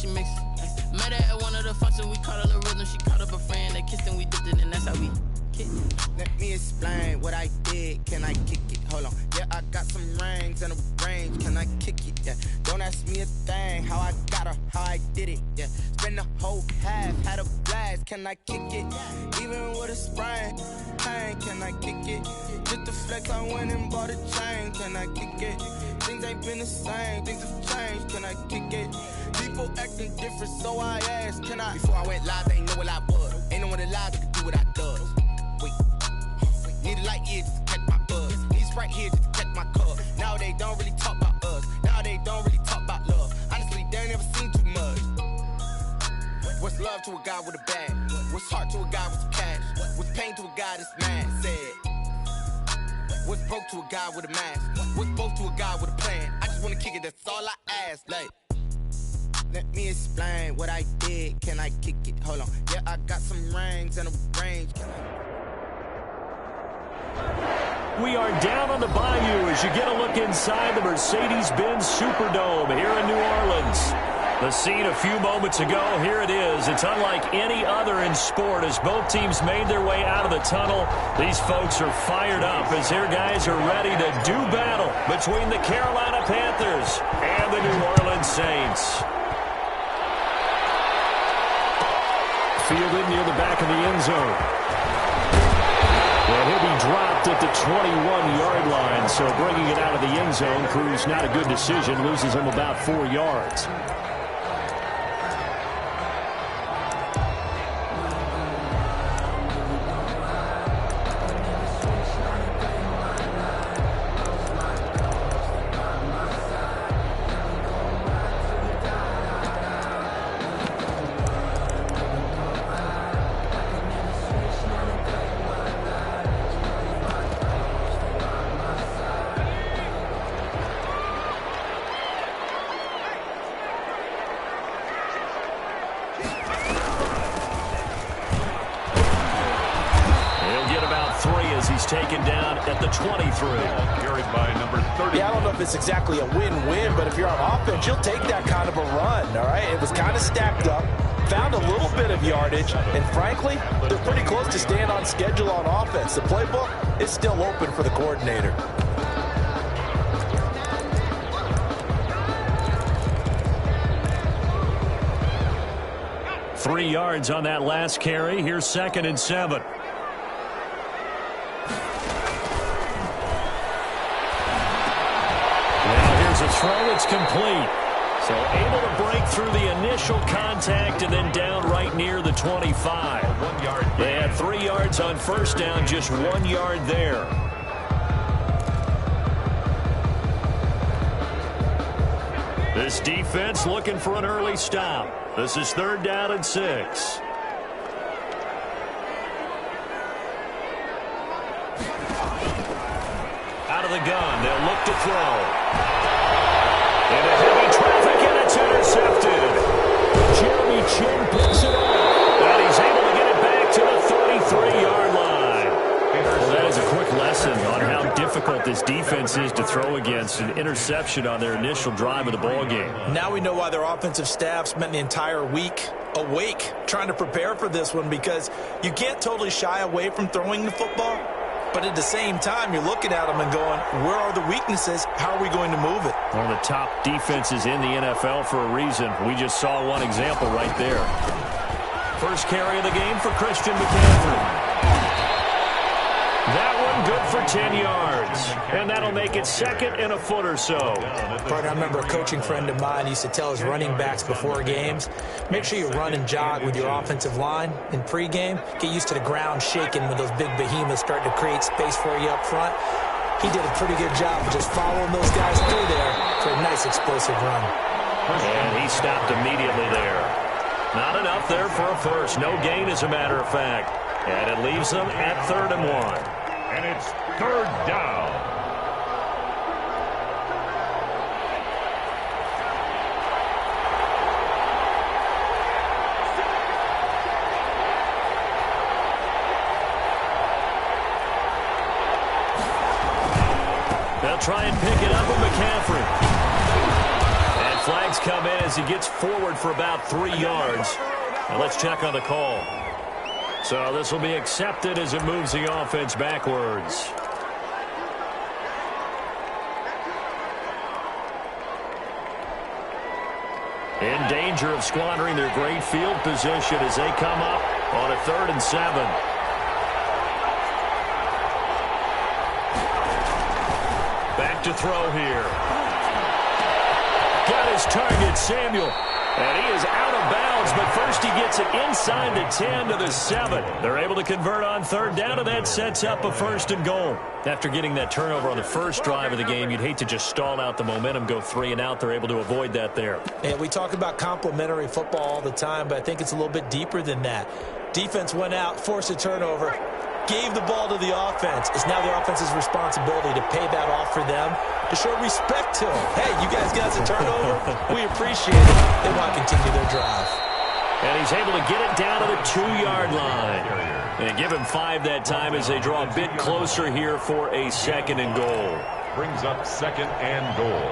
she mix it. Met her at one of the functions, we caught her the rhythm. She caught up a friend, they kissed and we dipped it, and that's how we kick it. Let me explain what I did. Can I kick it? Hold on. Yeah, I got some rings and a range. Can I kick it? Yeah. Don't ask me a thing. How I got her, how I did it. Yeah. Spend the whole half, had a blast. Can I kick it? Even with a sprain. Pain, can I kick it? Just the flex, I went and bought a chain. Can I kick it? Things ain't been the same. Things have changed. Can I kick it? People acting different, so I asked, can I? Before I went live, they ain't know what I was. Ain't no one alive that could do what I does. Wait. Need a light here just to catch my buzz. Need Sprite here just to catch my cup. Now they don't really talk about us. Now they don't really talk about love. Honestly, they ain't never seen too much. What's love to a guy with a bag? What's heart to a guy with some cash? What's pain to a guy that's mad? Said. What's broke to a guy with a mask? What's both to a guy with a plan? I just wanna kick it, that's all I ask. Like, let me explain what I did. Can I kick it? Hold on. Yeah, I got some rings and a range. We are down on the bayou as you get a look inside the Mercedes-Benz Superdome here in New Orleans. The scene a few moments ago, here it is. It's unlike any other in sport as both teams made their way out of the tunnel. These folks are fired up as their guys are ready to do battle between the Carolina Panthers and the New Orleans Saints. Fielded near the back of the end zone. And he'll be dropped at the 21-yard line, so bringing it out of the end zone proves not a good decision, loses him about 4 yards. Taken down at the 23. Carried by number 30. Yeah, I don't know if it's exactly a win-win, but if you're on offense, you'll take that kind of a run, all right? It was kind of stacked up, found a little bit of yardage, and frankly, they're pretty close to staying on schedule on offense. The playbook is still open for the coordinator. Three yards on that last carry. Here's 2nd and 7. A throw, it's complete. So able to break through the initial contact and then down right near the 25. 1 yard. They had 3 yards on first down, just 1 yard there. This defense looking for an early stop. This is 3rd down and 6. Out of the gun, they'll look to throw. Into heavy traffic, and it's intercepted. Jeremy Chin picks it up, and he's able to get it back to the 33-yard line. Well, that is a quick lesson on how difficult this defense is to throw against. An interception on their initial drive of the ballgame. Now we know why their offensive staff spent the entire week awake trying to prepare for this one, because you can't totally shy away from throwing the football. But at the same time, you're looking at them and going, where are the weaknesses? How are we going to move it? One of the top defenses in the NFL for a reason. We just saw one example right there. First carry of the game for Christian McCaffrey. That one good for 10 yards. And that'll make it 2nd and a foot or so. Partner, I remember a coaching friend of mine used to tell his running backs before games, make sure you run and jog with your offensive line in pregame. Get used to the ground shaking when those big behemoths start to create space for you up front. He did a pretty good job of just following those guys through there for a nice explosive run. And he stopped immediately there. Not enough there for a first. No gain, as a matter of fact. And it leaves them at 3rd and 1. And it's 3rd down. They'll try and pick it up with McCaffrey. And flags come in as he gets forward for about 3 yards. Now let's check on the call. So this will be accepted as it moves the offense backwards. In danger of squandering their great field position as they come up on a 3rd and 7. Back to throw here. Got his target, Samuel. And he is out of bounds, but first he gets it inside the 10 to the 7. They're able to convert on 3rd down, and that sets up a 1st and goal. After getting that turnover on the first drive of the game, you'd hate to just stall out the momentum, go 3 and out. They're able to avoid that there. And we talk about complementary football all the time, but I think it's a little bit deeper than that. Defense went out, forced a turnover, gave the ball to the offense. It's now the offense's responsibility to pay that off for them, to show respect to them. Hey, you guys got a turnover? We appreciate it. They want to continue their drive. And he's able to get it down to the 2-yard line. And give him 5 that time as they draw a bit closer here for a 2nd and goal. Brings up 2nd and goal.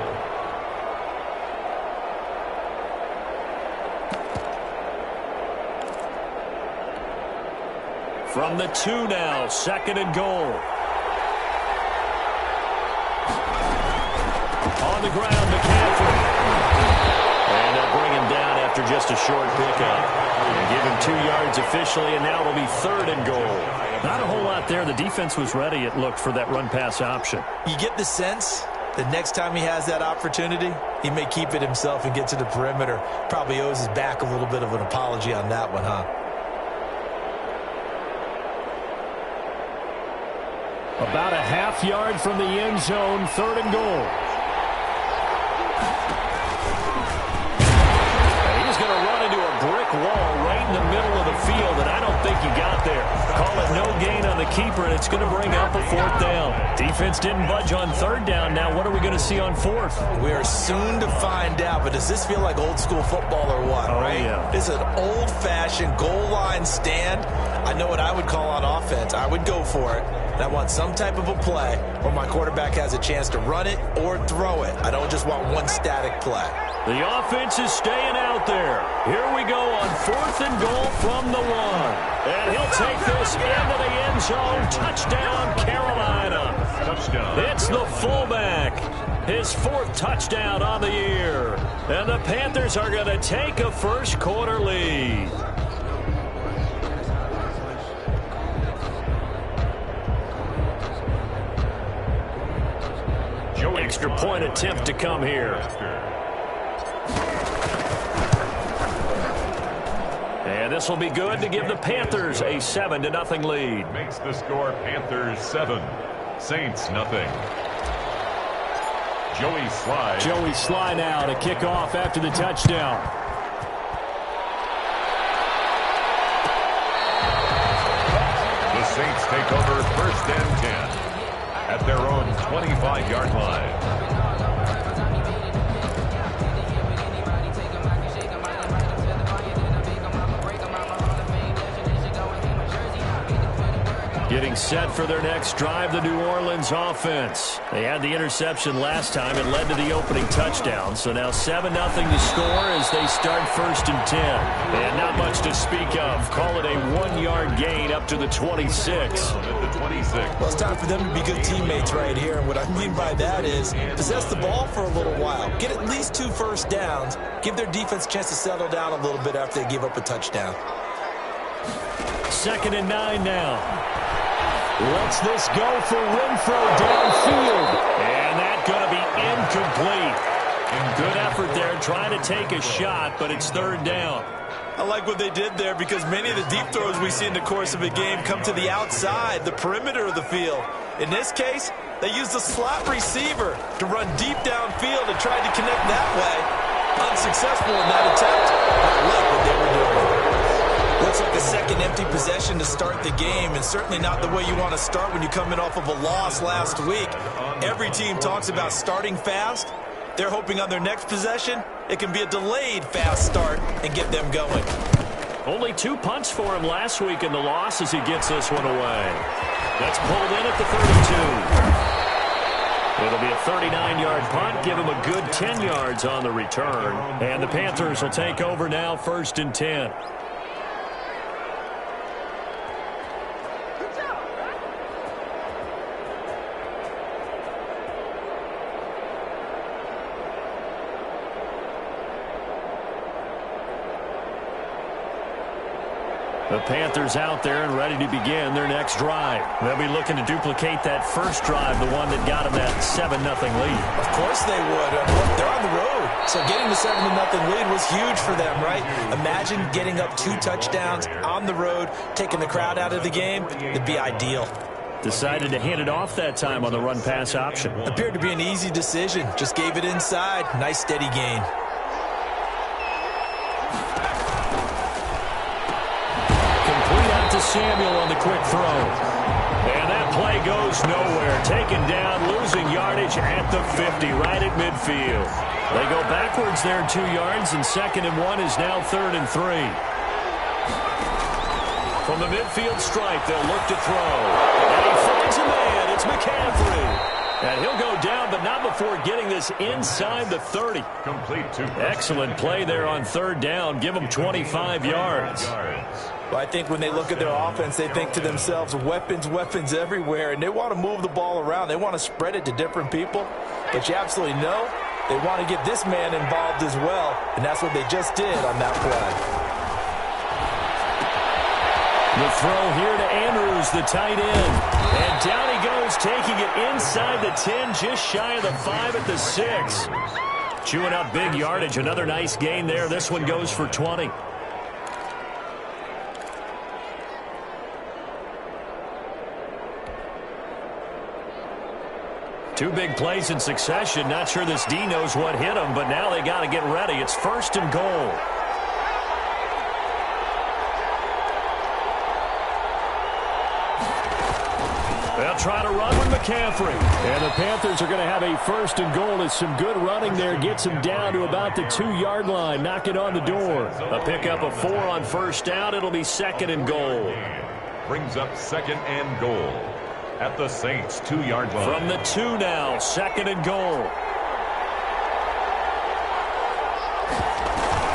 From the 2 now, 2nd and goal. On the ground, McCaffrey. And they'll bring him down after just a short pickup. And give him 2 yards officially, and now it'll be 3rd and goal. Not a whole lot there. The defense was ready, it looked, for that run-pass option. You get the sense that next time he has that opportunity, he may keep it himself and get to the perimeter. Probably owes his back a little bit of an apology on that one, huh? About a half yard from the end zone, 3rd and goal. And he's going to run into a brick wall right in the middle of the field, and I don't think he got there. Call it no gain on the keeper, and it's going to bring up a 4th down. Defense didn't budge on 3rd down. Now what are we going to see on 4th? We are soon to find out, but does this feel like old school football or what, right? Yeah. This is an old-fashioned goal line stand. I know what I would call on offense. I would go for it. And I want some type of a play where my quarterback has a chance to run it or throw it. I don't just want one static play. The offense is staying out there. Here we go on 4th and goal from the 1. And he'll take this into the end zone. Touchdown, Carolina. Touchdown. It's the fullback. His 4th touchdown on the year. And the Panthers are going to take a first-quarter lead. Extra point attempt to come here. And this will be good to give the Panthers a 7-0 lead. Makes the score Panthers 7, Saints nothing. Joey Sly. Joey Sly now to kick off after the touchdown. The Saints take over 1st and 10 at their own 25-yard line. Getting set for their next drive, the New Orleans offense. They had the interception last time. It led to the opening touchdown. So now 7-0 to score as they start 1st and 10. And not much to speak of. Call it a 1-yard gain up to the 26. Well, it's time for them to be good teammates right here. And what I mean by that is possess the ball for a little while. Get at least 2 first downs. Give their defense a chance to settle down a little bit after they give up a touchdown. 2nd and 9 now. Lets this go for Renfro downfield. And that's going to be incomplete. And good effort there trying to take a shot, but it's 3rd down. I like what they did there because many of the deep throws we see in the course of a game come to the outside, the perimeter of the field. In this case, they used a slot receiver to run deep downfield and tried to connect that way. Unsuccessful in that attempt. I like what they were doing. Looks like a second empty possession to start the game, and certainly not the way you want to start when you come in off of a loss last week. Every team talks about starting fast. They're hoping on their next possession, it can be a delayed fast start and get them going. Only 2 punts for him last week in the loss as he gets this one away. That's pulled in at the 32. It'll be a 39-yard punt, give him a good 10 yards on the return. And the Panthers will take over now, 1st and 10. The Panthers out there and ready to begin their next drive. They'll be looking to duplicate that first drive, the one that got them that 7-0 lead. Of course they would. They're on the road. So getting the 7-0 lead was huge for them, right? Imagine getting up 2 touchdowns on the road, taking the crowd out of the game. It'd be ideal. Decided to hand it off that time on the run-pass option. Appeared to be an easy decision. Just gave it inside. Nice steady gain. To Samuel on the quick throw. And that play goes nowhere. Taken down, losing yardage at the 50, right at midfield. They go backwards there 2 yards, and 2nd and 1 is now 3rd and 3. From the midfield stripe, they'll look to throw. And he finds a man. It's McCaffrey. And he'll go down, but not before getting this inside the 30. Complete to Excellent play there on 3rd down. Give them 25 yards. Well, I think when they look at their offense, they think to themselves, weapons, weapons everywhere, and they want to move the ball around. They want to spread it to different people, but you absolutely know they want to get this man involved as well, and that's what they just did on that play. The throw here to Andrews, the tight end. And down he goes, taking it inside the 10, just shy of the 5 at the 6. Chewing up big yardage, another nice gain there. This one goes for 20. Two big plays in succession. Not sure this D knows what hit him, but now they got to get ready. It's 1st and goal. They'll try to run with McCaffrey. And the Panthers are going to have a 1st and goal as some good running there gets him down to about the 2-yard line. Knock it on the door. A pickup of 4 on 1st down. It'll be 2nd and goal. brings up 2nd and goal at the Saints' 2-yard line. From the 2 now, 2nd and goal.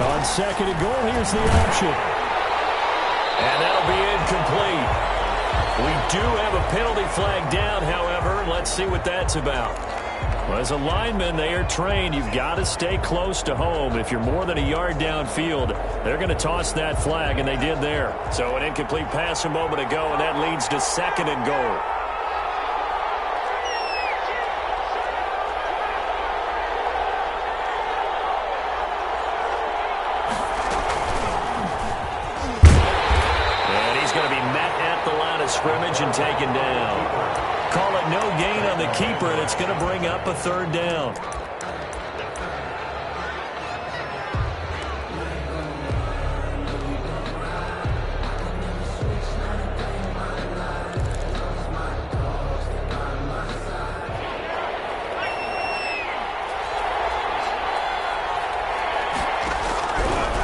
On 2nd and goal, here's the option. And that'll be incomplete. We do have a penalty flag down, however. Let's see what that's about. Well, as a lineman, they are trained. You've got to stay close to home. If you're more than a yard downfield, they're going to toss that flag, and they did there. So an incomplete pass a moment ago, and that leads to 2nd and goal. Scrimmage and taken down. Call it no gain on the keeper, and it's going to bring up a 3rd down.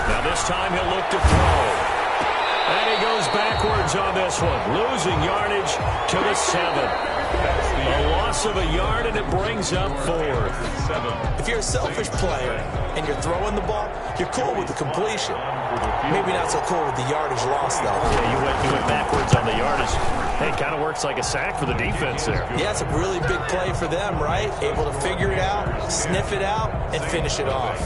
Now this time he'll look to throw. And he goes backwards on this one, losing yardage to the 7. A loss of a yard, and it brings up 4th. If you're a selfish player and you're throwing the ball, you're cool with the completion. Maybe not so cool with the yardage loss, though. Yeah, you went backwards on the yardage. Hey, it kind of works like a sack for the defense there. Yeah, it's a really big play for them, right? Able to figure it out, sniff it out, and finish it off.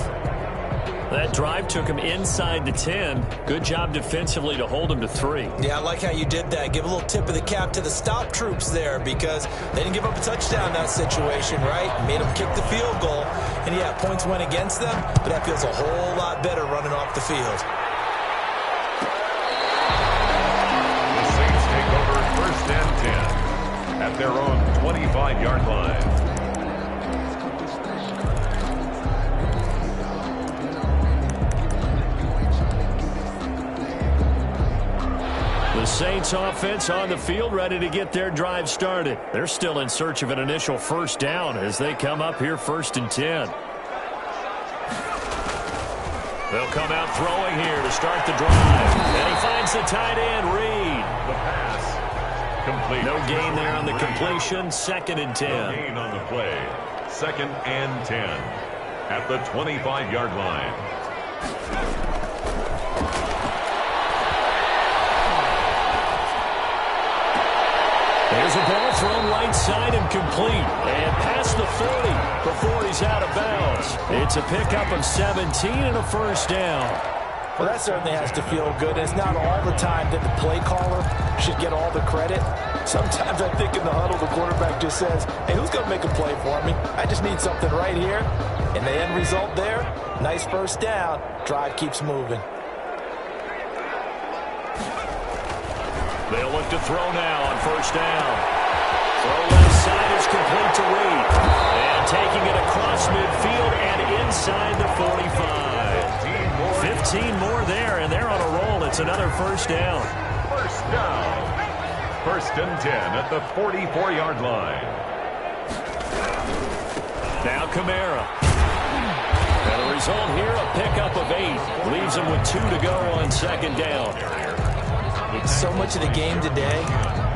That drive took him inside the 10. Good job defensively to hold him to 3. Yeah, I like how you did that. Give a little tip of the cap to the stop troops there because they didn't give up a touchdown in that situation, right? Made them kick the field goal. And, yeah, points went against them, but that feels a whole lot better running off the field. The Saints take over 1st and 10 at their own 25-yard line. The Saints offense on the field, ready to get their drive started. They're still in search of an initial 1st down as they come up here 1st and 10. They'll come out throwing here to start the drive. And he finds the tight end, Reed. The pass Complete. No gain there on the completion. 2nd and 10. No gain on the play. 2nd and 10 at the 25-yard line. There's a ball thrown right side and complete. And past the 40 before he's out of bounds. It's a pickup of 17 and a first down. Well, that certainly has to feel good. It's not all the time that the play caller should get all the credit. Sometimes I think in the huddle, the quarterback just says, hey, who's going to make a play for me? I just need something right here. And the end result there, nice first down. Drive keeps moving. They'll look to throw now on first down. Throw left side is complete to Reed. And taking it across midfield and inside the 45. 15 more there, and they're on a roll. It's another first down. First down. 1st and 10 at the 44-yard line. Now Kamara. And the result here, a pickup of 8. Leaves him with 2 to go on 2nd down. So much of the game today,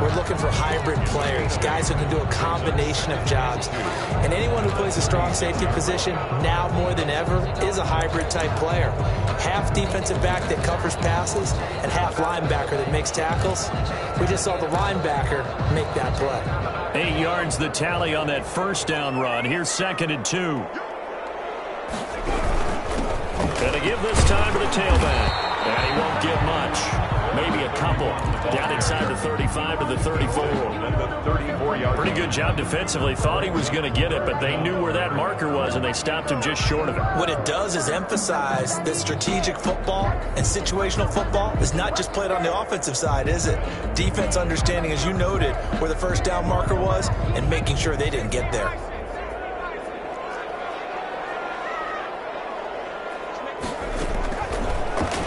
we're looking for hybrid players, guys who can do a combination of jobs. And anyone who plays a strong safety position, now more than ever, is a hybrid-type player. Half defensive back that covers passes and half linebacker that makes tackles. We just saw the linebacker make that play. 8 yards the tally on that first down run. Here's 2nd and 2. Gonna give this time to the tailback. And he won't get much. Maybe a couple. Down inside the 35 to the 34. Pretty good job defensively. Thought he was going to get it, but they knew where that marker was, and they stopped him just short of it. What it does is emphasize that strategic football and situational football is not just played on the offensive side, is it? Defense understanding, as you noted, where the first down marker was and making sure they didn't get there.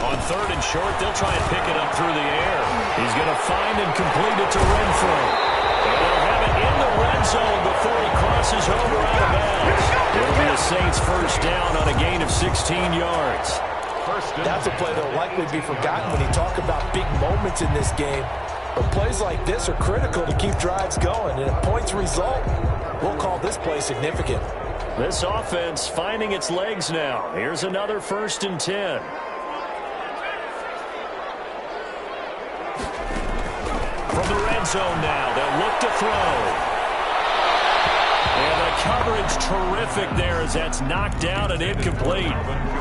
On 3rd and short, they'll try and pick it up through the air. He's going to find and complete it to Renfro. And they'll have it in the red zone before he crosses over out of bounds. It'll be a Saints first down on a gain of 16 yards. That's a play that will likely be forgotten when you talk about big moments in this game. But plays like this are critical to keep drives going. And if points result, we'll call this play significant. This offense finding its legs now. Here's another 1st and 10. From the red zone now, they'll look to throw. And the coverage terrific there as that's knocked down and incomplete.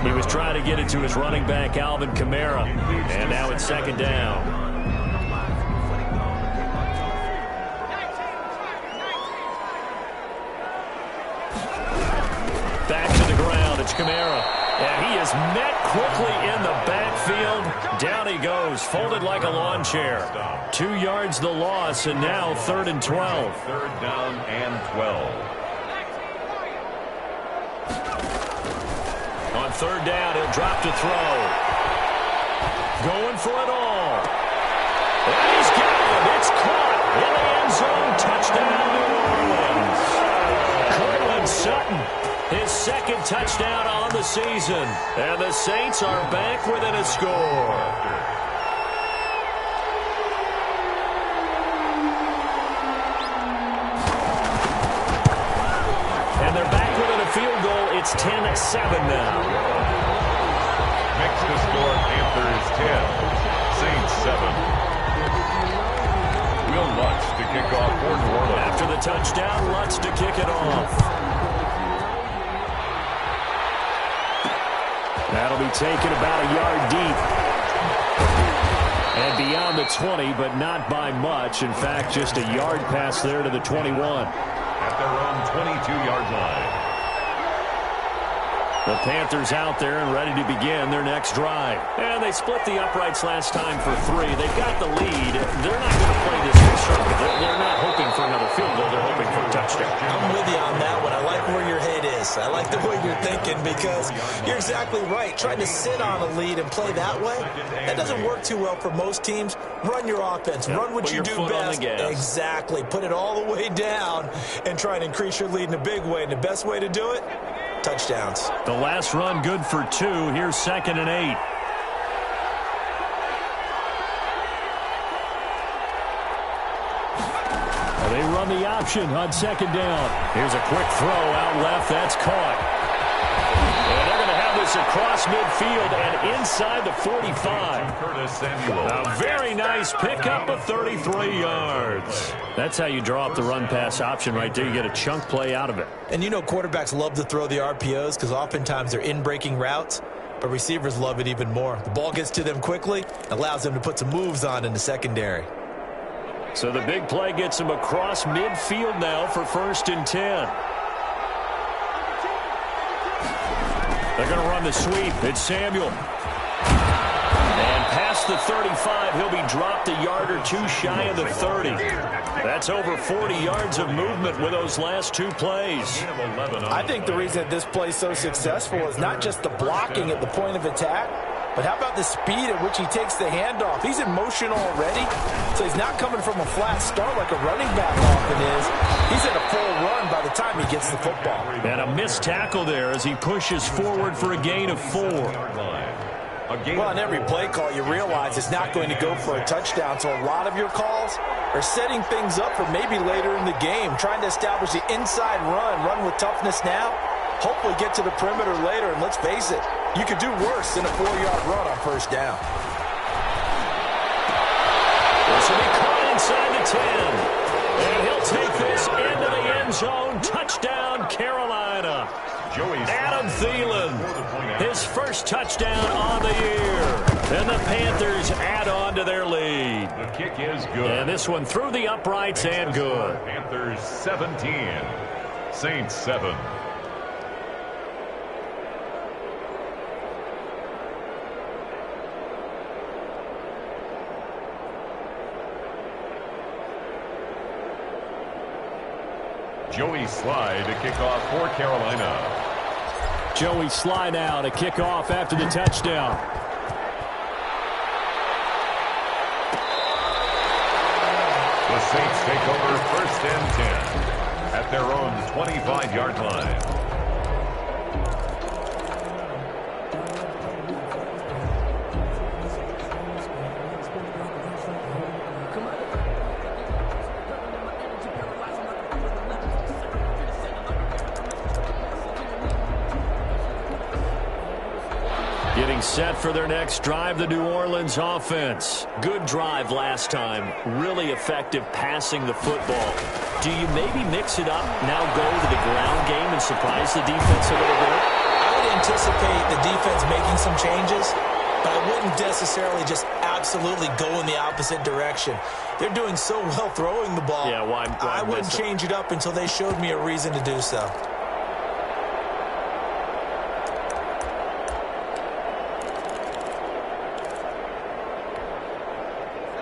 He was trying to get it to his running back, Alvin Kamara. And now it's 2nd down. Back to the ground, it's Kamara. And he is met quickly in the backfield. Down he goes, folded like a lawn chair. 2 yards the loss, and now 3rd and 12. 3rd down and 12. On 3rd down, he'll drop to throw. Going for it all. And he's got it. It's caught in the end zone. Touchdown, New Orleans. Cortland Sutton. His 2nd touchdown on the season. And the Saints are back within a score. And they're back within a field goal. It's 10-7 now. Next to score, Panthers 10, Saints 7. Will Lutz to kick off for New Orleans. After the touchdown, Lutz to kick it off. That'll be taken about a yard deep. And beyond the 20, but not by much. In fact, just a yard pass there to the 21. At their own 22-yard line. The Panthers out there and ready to begin their next drive. And they split the uprights last time for 3. They've got the lead. They're not going to play this conservative. They're not hoping for another field goal. They're hoping for a touchdown. I'm with you on that one. I like where your head is. I like the way you're thinking because you're exactly right. Trying to sit on a lead and play that way, that doesn't work too well for most teams. Run your offense. Run what you do best. Exactly. Put it all the way down and try and increase your lead in a big way. And the best way to do it, touchdowns. The last run good for 2. Here's 2nd and 8. And they run the option on second down. Here's a quick throw out left. That's caught. And they're going to have this across midfield and inside the 45. A very nice pickup of 33 yards. That's how you draw up the run-pass option right there. You get a chunk play out of it. And you know quarterbacks love to throw the RPOs because oftentimes they're in-breaking routes, but receivers love it even more. The ball gets to them quickly, allows them to put some moves on in the secondary. So the big play gets them across midfield now for 1st and 10. They're going to run the sweep. It's Samuel. And past the 35, he'll be dropped a yard or two shy of the 30. That's over 40 yards of movement with those last two plays. I think the reason that this play is so successful is not just the blocking at the point of attack, but how about the speed at which he takes the handoff? He's in motion already, so he's not coming from a flat start like a running back often is. He's in a full run by the time he gets the football. And a missed tackle there as he pushes forward for a gain of 4. Well, on every play call, you realize it's not going to go for a touchdown, so a lot of your calls are setting things up for maybe later in the game, trying to establish the inside run with toughness now, hopefully get to the perimeter later, and let's face it, you could do worse than a 4-yard run on 1st down. This will be caught inside the 10. And he'll take this into the end zone. Touchdown, Carolina. Adam Thielen, his first touchdown on the year. And the Panthers add on to their lead. The kick is good. And this one through the uprights and good. Panthers 17, Saints 7. Joey Slye to kick off for Carolina. Joey Slye now to kick off after the touchdown. The Saints take over 1st and 10 at their own 25-yard line. Getting set for their next drive, the New Orleans offense. Good drive last time. Really effective passing the football. Do you maybe mix it up, now go to the ground game and surprise the defense a little bit? I would anticipate the defense making some changes, but I wouldn't necessarily just absolutely go in the opposite direction. They're doing so well throwing the ball. Yeah, why I wouldn't change it up until they showed me a reason to do so.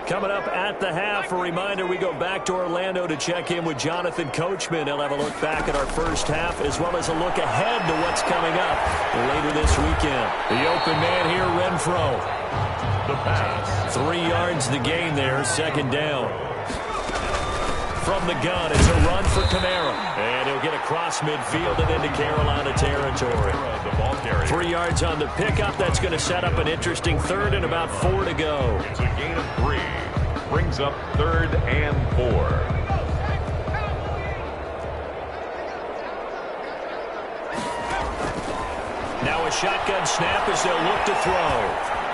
Coming up at the half, a reminder, we go back to Orlando to check in with Jonathan Coachman. He'll have a look back at our first half as well as a look ahead to what's coming up later this weekend. The open man here, Renfro. The pass. 3 yards the gain there, 2nd down. From the gun, it's a run for Kamara. And he'll get across midfield and into Carolina territory. The ball carrier. 3 yards on the pickup. That's going to set up an interesting 3rd and about 4 to go. It's a gain of 3. Brings up 3rd and 4. Now a shotgun snap as they'll look to throw.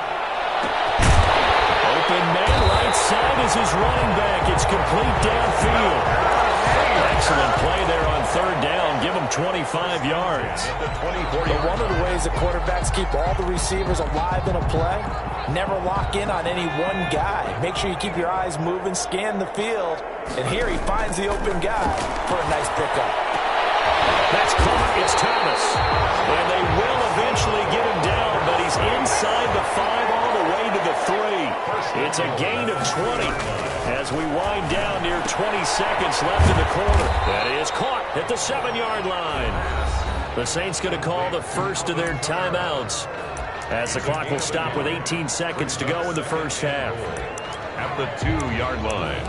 Open man right side is his running back. It's complete downfield. Excellent play there on 3rd down. Give him 25 yards. But one of the ways the quarterbacks keep all the receivers alive in a play, never lock in on any one guy. Make sure you keep your eyes moving, scan the field, and here he finds the open guy for a nice pickup. That's caught. It's Thomas. And they will eventually get him down, but he's inside the 5 all the way to the 3. It's a gain of 20 as we wind down near 20 seconds left in the quarter. That is caught at the 7-yard line. The Saints going to call the first of their timeouts as the clock will stop with 18 seconds to go in the first half. At the 2-yard line.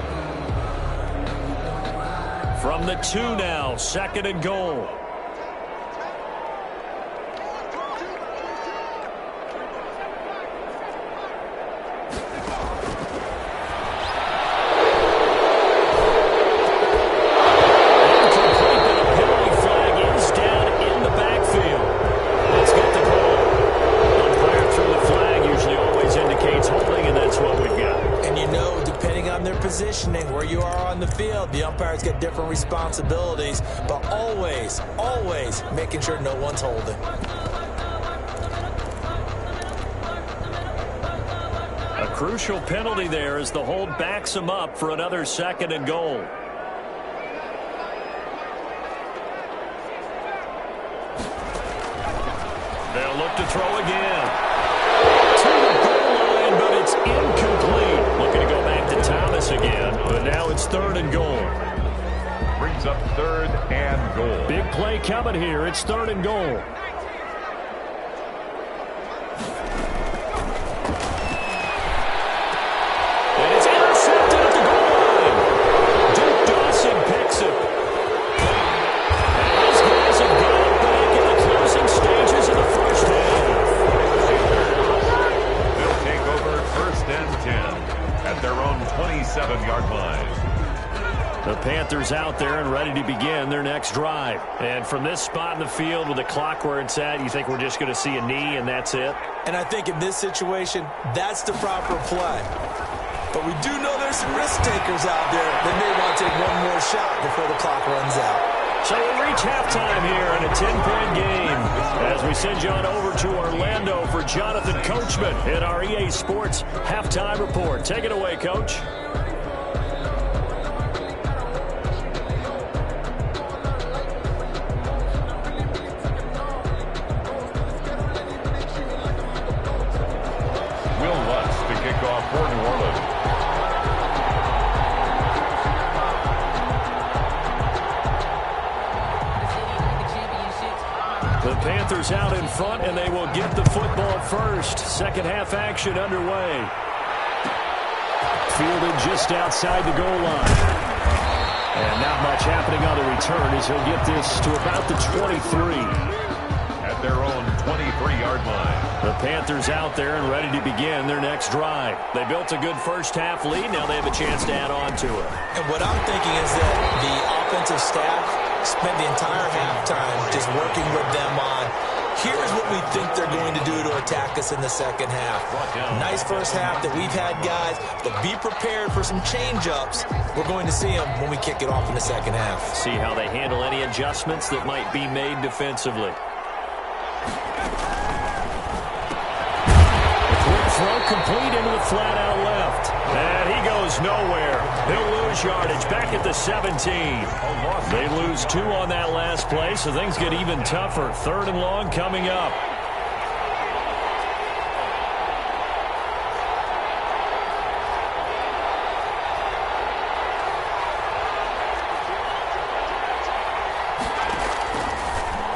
From the 2 now, 2nd and goal. positioning, where you are on the field. The umpires get different responsibilities, but always, always making sure no one's holding. A crucial penalty there as the hold backs him up for another 2nd and goal. They'll look to throw again. To the goal line, but it's incomplete. Looking to go back to Thomas again, but now it's 3rd and goal. Brings up 3rd and goal. Big play coming here. It's 3rd and goal. And it's intercepted at the goal line. Duke Dawson picks it. And these guys have got it back in the closing stages of the first half. They'll take over 1st and 10 at their own 27-yard line. The Panthers out there and ready to begin their next drive. And from this spot in the field with the clock where it's at, you think we're just going to see a knee and that's it? And I think in this situation, that's the proper play. But we do know there's some risk takers out there that may want to take one more shot before the clock runs out. So we reach halftime here in a 10-point game as we send you on over to Orlando for Jonathan Coachman in our EA Sports Halftime Report. Take it away, Coach. For New Orleans. The Panthers out in front, and they will get the football first. Second half action underway. Fielded just outside the goal line. And not much happening on the return as he'll get this to about the 23. At their own 23-yard line. The Panthers out there and ready to begin their next drive. They built a good first half lead. Now they have a chance to add on to it. And what I'm thinking is that the offensive staff spent the entire halftime just working with them on, here's what we think they're going to do to attack us in the second half. Nice first half that we've had, guys, but be prepared for some change-ups. We're going to see them when we kick it off in the second half. See how they handle any adjustments that might be made defensively. Throw complete into the flat out left. And he goes nowhere. He'll lose yardage back at the 17. They lose 2 on that last play, so things get even tougher. 3rd and long coming up.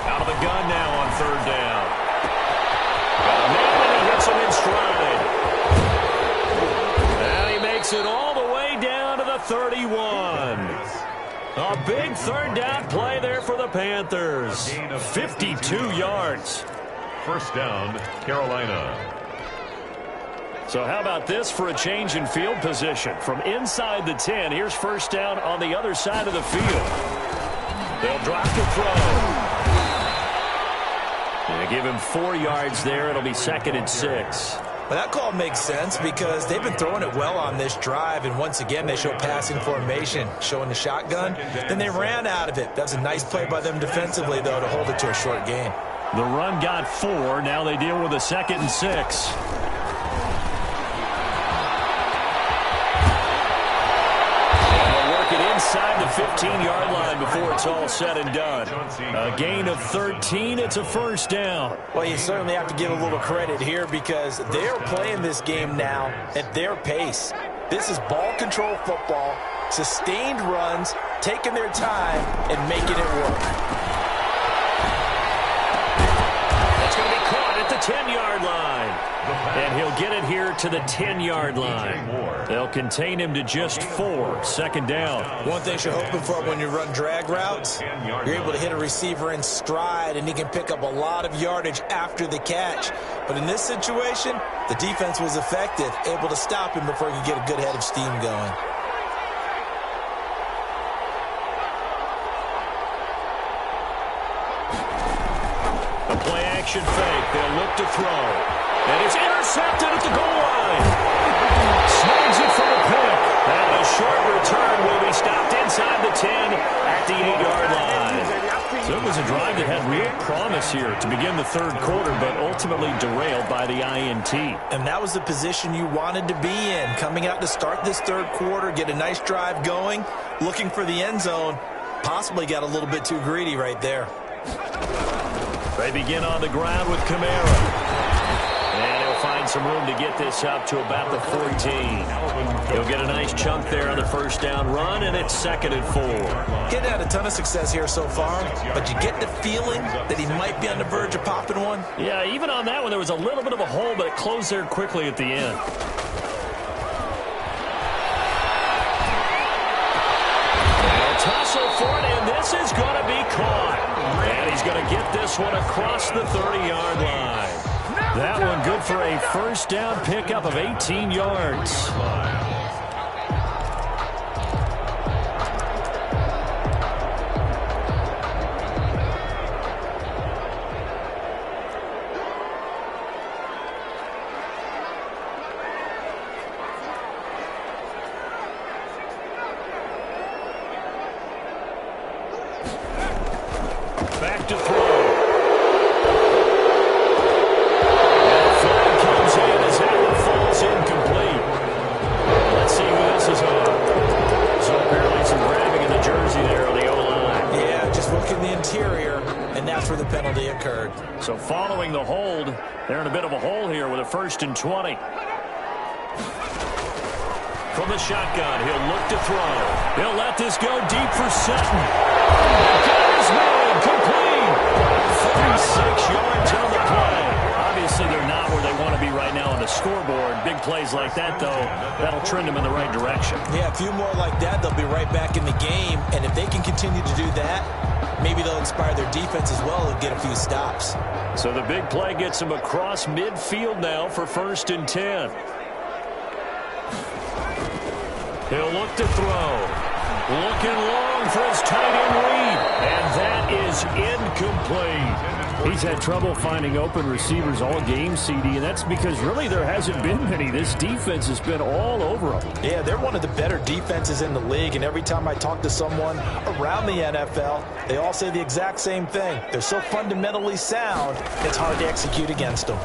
Out of the gun now on 3rd down. Got a man and he hits him in stride. And he makes it all the way down to the 31. A big 3rd down play there for the Panthers. 52 yards. 1st down, Carolina. So how about this for a change in field position? From inside the 10, here's 1st down on the other side of the field. They'll drop the throw. They give him 4 yards there. It'll be 2nd and 6. Well, that call makes sense because they've been throwing it well on this drive, and once again they show passing formation, showing the shotgun. Then they ran out of it. That's a nice play by them defensively, though, to hold it to a short gain. The run got 4. Now they deal with a 2nd and 6. Inside the 15-yard line before it's all said and done. A gain of 13. It's a 1st down. Well, you certainly have to give a little credit here because they're playing this game now at their pace. This is ball control football, sustained runs, taking their time, and making it work. That's going to be caught at the 10-yard line. And he'll get it here to the 10-yard line. They'll contain him to just 4. 2nd down. One thing you're hoping for when you run drag routes, you're able to hit a receiver in stride, and he can pick up a lot of yardage after the catch. But in this situation, the defense was effective, able to stop him before he could get a good head of steam going. A play-action fake. They'll look to throw. And it's intercepted at the goal line. Snags it for the pick. And a short was a drive that had real promise here to begin the third quarter, but ultimately derailed by the INT. And that was the position you wanted to be in, coming out to start this third quarter, get a nice drive going, looking for the end zone. Possibly got a little bit too greedy right there. They begin on the ground with Kamara. And he'll find some room to get this up to about the 14. He'll get a nice chunk there on the first down run, and it's 2nd and 4. Getting had a ton of success here so far, but you get the feeling that he might be on the verge of popping one. Yeah, even on that one, there was a little bit of a hole, but it closed there quickly at the end. Tussle for it, and this is going to be caught. And he's going to get this one across the 30-yard line. That one good for a first down pickup of 18 yards. Back to throw. And the flag comes in as that one falls incomplete. Let's see who this is on. So apparently some grabbing in the jersey there on the O-line. Yeah, just looking the interior, and that's where the penalty occurred. So following the hold, they're in a bit of a hole here with a 1st and 20. From the shotgun, he'll look to throw. He'll let this go deep for Sutton. Got his man, complete. 36 yards on the play. Obviously, they're not where they want to be right now on the scoreboard. Big plays like that, though, that'll trend them in the right direction. Yeah, a few more like that, they'll be right back in the game. And if they can continue to do that, maybe they'll inspire their defense as well and get a few stops. So the big play gets them across midfield now for 1st and 10. He'll look to throw. Looking long for his tight end read. And that is incomplete. He's had trouble finding open receivers all game, CD, and that's because really there hasn't been many. This defense has been all over them. Yeah, they're one of the better defenses in the league, and every time I talk to someone around the NFL, they all say the exact same thing. They're so fundamentally sound, it's hard to execute against them.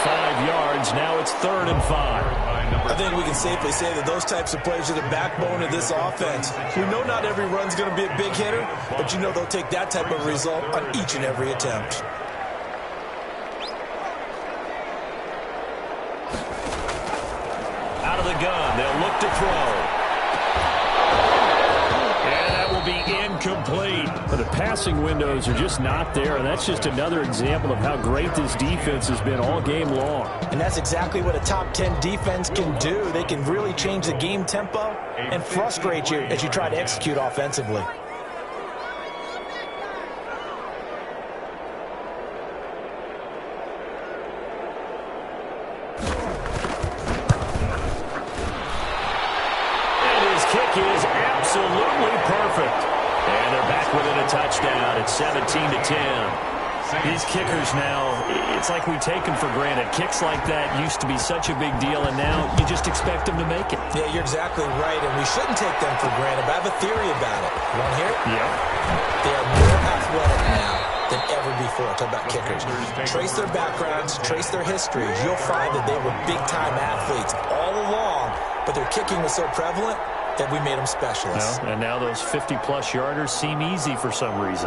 5 yards. Now it's 3rd and 5. I think we can safely say that those types of plays are the backbone of this offense. We know not every run's going to be a big hitter, but you know they'll take that type of result on each and every attempt. Out of the gun, they'll look to throw. And that will be incomplete. But the passing windows are just not there, and that's just another example of how great this defense has been all game long. And that's exactly what a top 10 defense can do. They can really change the game tempo and frustrate you as you try to execute offensively. Is absolutely perfect. And they're back within a touchdown at 17-10. These kickers now, it's like we take them for granted. Kicks like that used to be such a big deal, and now you just expect them to make it. Yeah, you're exactly right, and we shouldn't take them for granted, but I have a theory about it. You want to hear it? Yeah. They are more athletic now than ever before. Talk about kickers. Trace their backgrounds, trace their histories. You'll find that they were big-time athletes all along, but their kicking was so prevalent that we made them specialists. Well, and now those 50-plus yarders seem easy for some reason.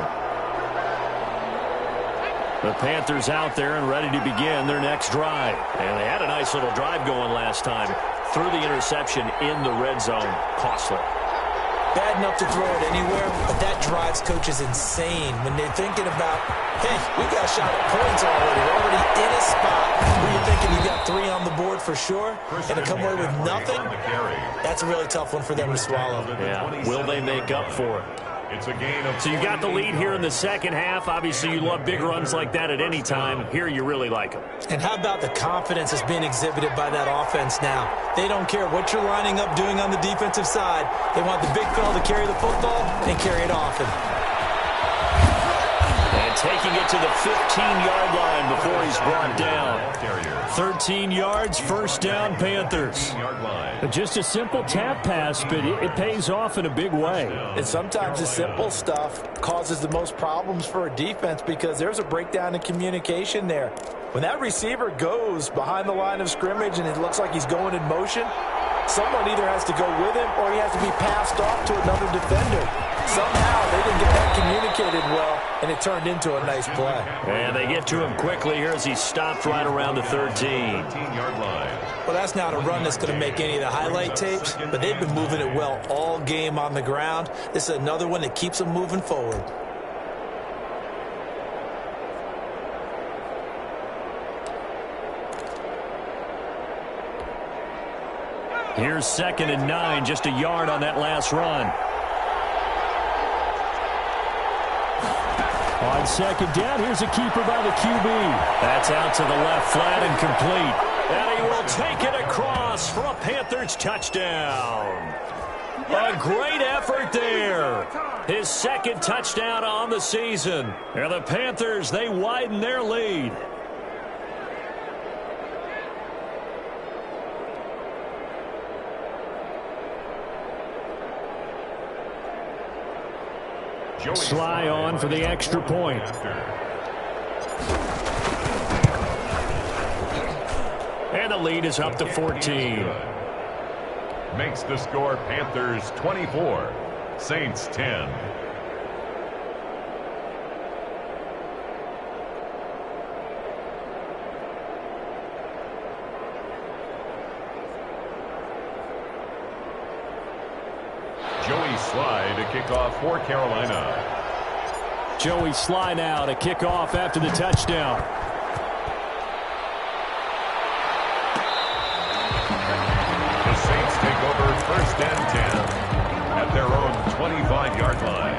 The Panthers out there and ready to begin their next drive. And they had a nice little drive going last time. Threw the interception in the red zone. Costly. Bad enough to throw it anywhere, but that drives coaches insane when they're thinking about, hey, we got a shot at points already. We're already in a spot where you're thinking you got 3 on the board for sure, and to come away with nothing, that's a really tough one for them to swallow. Yeah, will they make up for it? So you got the lead here in the second half. Obviously, you love big runs like that at any time. Here, you really like them. And how about the confidence that's being exhibited by that offense now? They don't care what you're lining up doing on the defensive side. They want the big fella to carry the football and carry it often. And taking it to the 15-yard line before he's brought down. 13 yards, first down, Panthers. Just a simple tap pass, but it pays off in a big way. And sometimes the simple stuff causes the most problems for a defense because there's a breakdown in communication there. When that receiver goes behind the line of scrimmage and it looks like he's going in motion, someone either has to go with him or he has to be passed off to another defender. Somehow they didn't get that communicated well, and it turned into a nice play. And they get to him quickly here as he stopped right around the 13. Well, that's not a run that's going to make any of the highlight tapes, but they've been moving it well all game on the ground. This is another one that keeps them moving forward. Here's 2nd and 9, just a yard on that last run. On 2nd down, here's a keeper by the QB. That's out to the left, flat and complete. And he will take it across for a Panthers touchdown. A great effort there. His 2nd touchdown on the season. And the Panthers, they widen their lead. Sly on for the extra point. And the lead is up to 14. Makes the score Panthers 24, Saints 10. Joey Sly to kick off for Carolina. Joey Sly now to kick off after the touchdown. The Saints take over 1st and 10 at their own 25-yard line.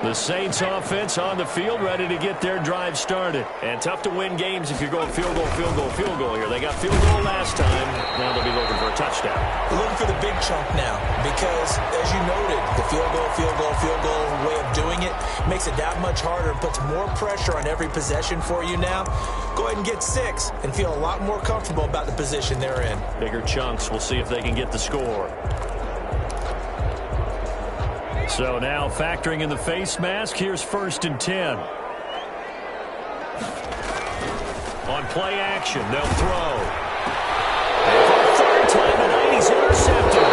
The Saints offense on the field, ready to get their drive started. And tough to win games if you're going field goal, field goal, field goal here. They got field goal last time. Now they'll be looking for a touchdown. Looking for the big chunk now because, as you noted, the field goal way of doing it makes it that much harder and puts more pressure on every possession for you now. Go ahead and get 6 and feel a lot more comfortable about the position they're in. Bigger chunks. We'll see if they can get the score. So now factoring in the face mask, here's 1st and 10. On play action, they'll throw. And for the 3rd time tonight, he's intercepted.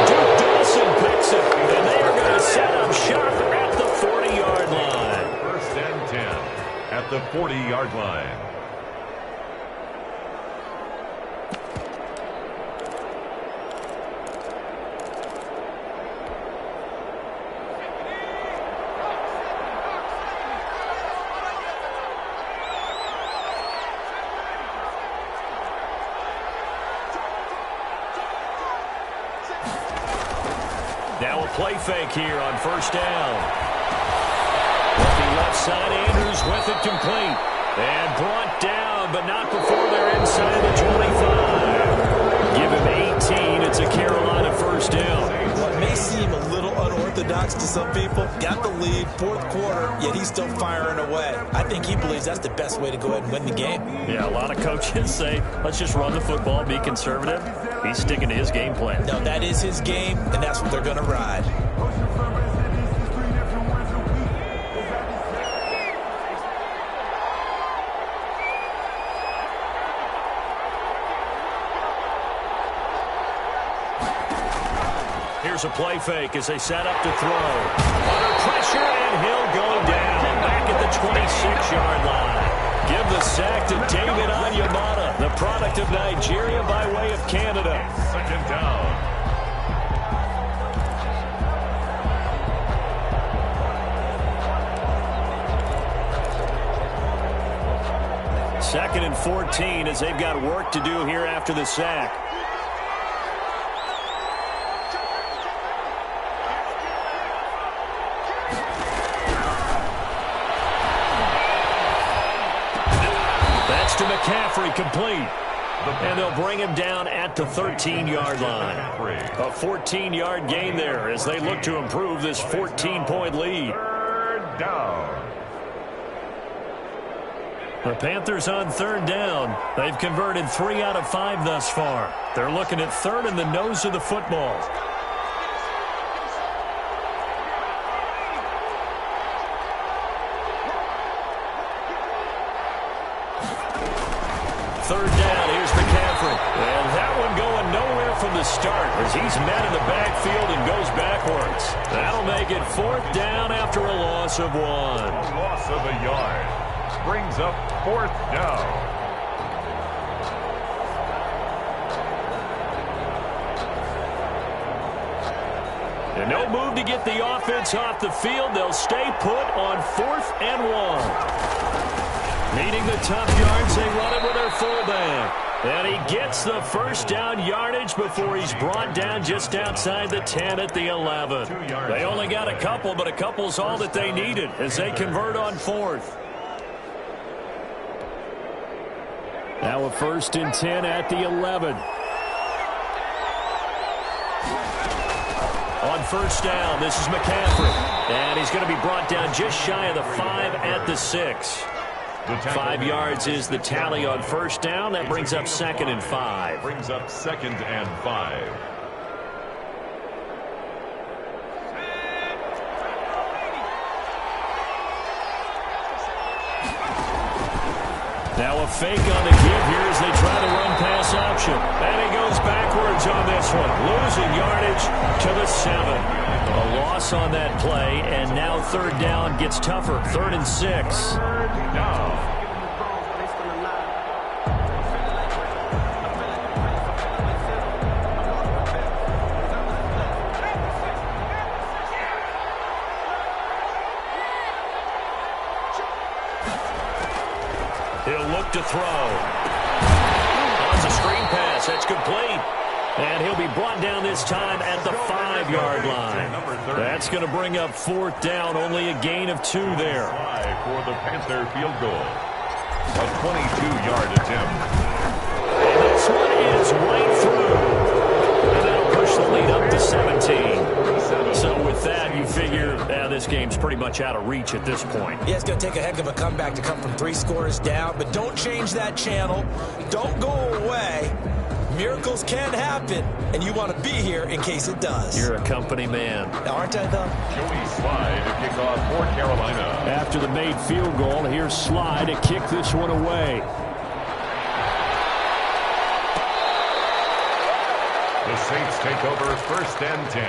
Duke Dawson picks it, and they are going to set up shop at the 40-yard line. 1st and 10 at the 40-yard line. Now a play fake here on 1st down. Looking left side, Andrews with it complete. And brought down, but not before they're inside the 25. Give him 18. It's a Carolina 1st down. What may seem a little unorthodox to some people, got the lead, 4th quarter, yet he's still firing away. I think he believes that's the best way to go ahead and win the game. Yeah, a lot of coaches say, let's just run the football, be conservative. He's sticking to his game plan. No, that is his game, and that's what they're going to ride. Here's a play fake as they set up to throw. Under pressure, and he'll go down back at the 26-yard line. Give the sack to David Onyemata, the product of Nigeria by way of Canada. 2nd down. Second and 14 as they've got work to do here after the sack. to McCaffrey, complete. And they'll bring him down at the 13-yard line. A 14-yard gain there as they look to improve this 14-point lead. Third down. The Panthers on third down. They've converted 3 out of 5 thus far. They're looking at third in the nose of the football. Third down, here's McCaffrey. And that one going nowhere from the start as he's met in the backfield and goes backwards. That'll make it fourth down after a loss of 1. A loss of a yard brings up fourth down. And no move to get the offense off the field. They'll stay put on 4th and 1. Needing the tough yards, they run it with their fullback. And he gets the first down yardage before he's brought down just outside the 10 at the 11. They only got a couple, but a couple's all that they needed as they convert on 4th. Now a 1st and 10 at the 11. On first down, this is McCaffrey. And he's going to be brought down just shy of the 5 at the 6. 5 yards is the tally on first down. That brings up 2nd and 5. Brings up 2nd and 5. Now a fake on the give here as they try to run pass option. And he goes backwards on this one. Losing yardage to the 7. A loss on that play, and now third down gets tougher. 3rd and 6. Down. He'll look to throw. On the screen pass. That's complete. And he'll be brought down this time at the 5-yard line. That's going to bring up 4th down. Only a gain of 2 there. For the Panther field goal. A 22-yard attempt. And this one is right through. And that'll push the lead up to 17. So with that, you figure this game's pretty much out of reach at this point. Yeah, it's going to take a heck of a comeback to come from 3 scores down. But don't change that channel. Don't go away. Miracles can happen, and you want to be here in case it does. You're a company man. Aren't I, though? Joey Slye to kick off for Carolina. After the made field goal, here's Slye to kick this one away. The Saints take over 1st and 10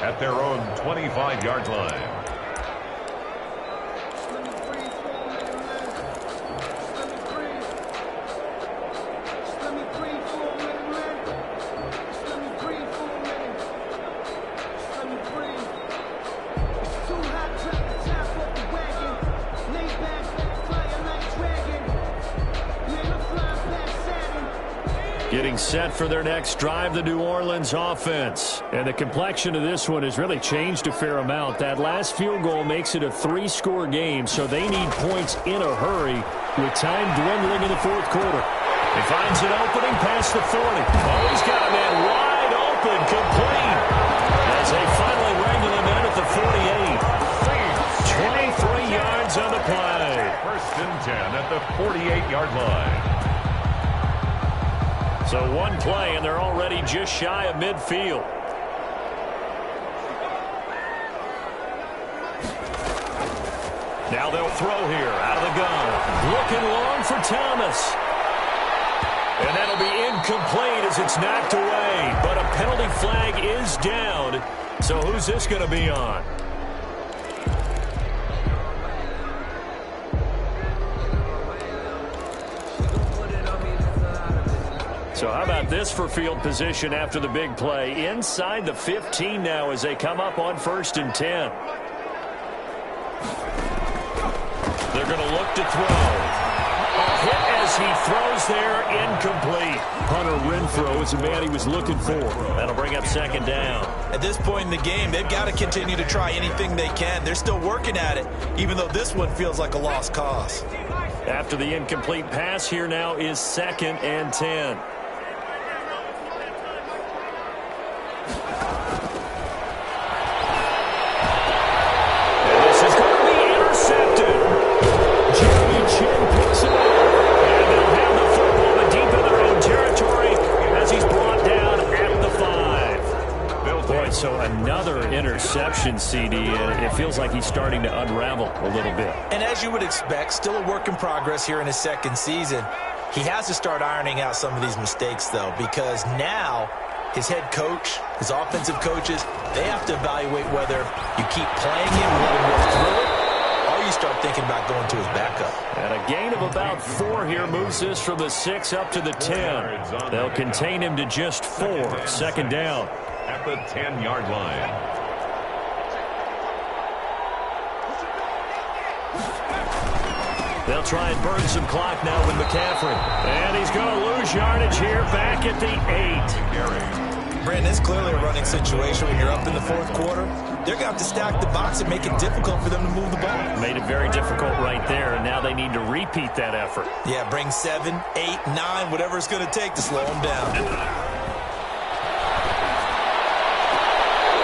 at their own 25-yard line. Getting set for their next drive, the New Orleans offense. And the complexion of this one has really changed a fair amount. That last field goal makes it a 3-score game, so they need points in a hurry with time dwindling in the 4th quarter. He finds an opening past the 40. Oh, he's got a man wide open, complete. As they finally wrangle him in at the 48. 23 yards on the play. 1st and 10 at the 48-yard line. So one play, and they're already just shy of midfield. Now they'll throw here out of the gun. Looking long for Thomas. And that'll be incomplete as it's knocked away. But a penalty flag is down. So who's this going to be on? So how about this for field position after the big play? Inside the 15 now as they come up on 1st and 10. They're going to look to throw. A hit as he throws there, incomplete. Hunter Renfrow is the man he was looking for. That'll bring up 2nd down. At this point in the game, they've got to continue to try anything they can. They're still working at it, even though this one feels like a lost cause. After the incomplete pass, here now is 2nd and 10. And this is going to be intercepted. Jerry Chin picks it up. And they'll have the football but deep in their own territory as he's brought down at the 5. Boy, so another interception, CD, and it feels like he's starting to unravel a little bit. And as you would expect, still a work in progress here in his 2nd season. He has to start ironing out some of these mistakes, though, because now his head coach, his offensive coaches, they have to evaluate whether you keep playing him and let him work through it, or you start thinking about going to his backup. And a gain of about 4 here moves this from the 6 up to the 10. They'll contain him to just 4. 2nd down. At the 10-yard line. They'll try and burn some clock now with McCaffrey. And he's going to lose yardage here back at the 8. Brandon, it's clearly a running situation when you're up in the 4th quarter. They're going to have to stack the box and make it difficult for them to move the ball. Made it very difficult right there, and now they need to repeat that effort. Yeah, bring 7, 8, 9, whatever it's going to take to slow them down.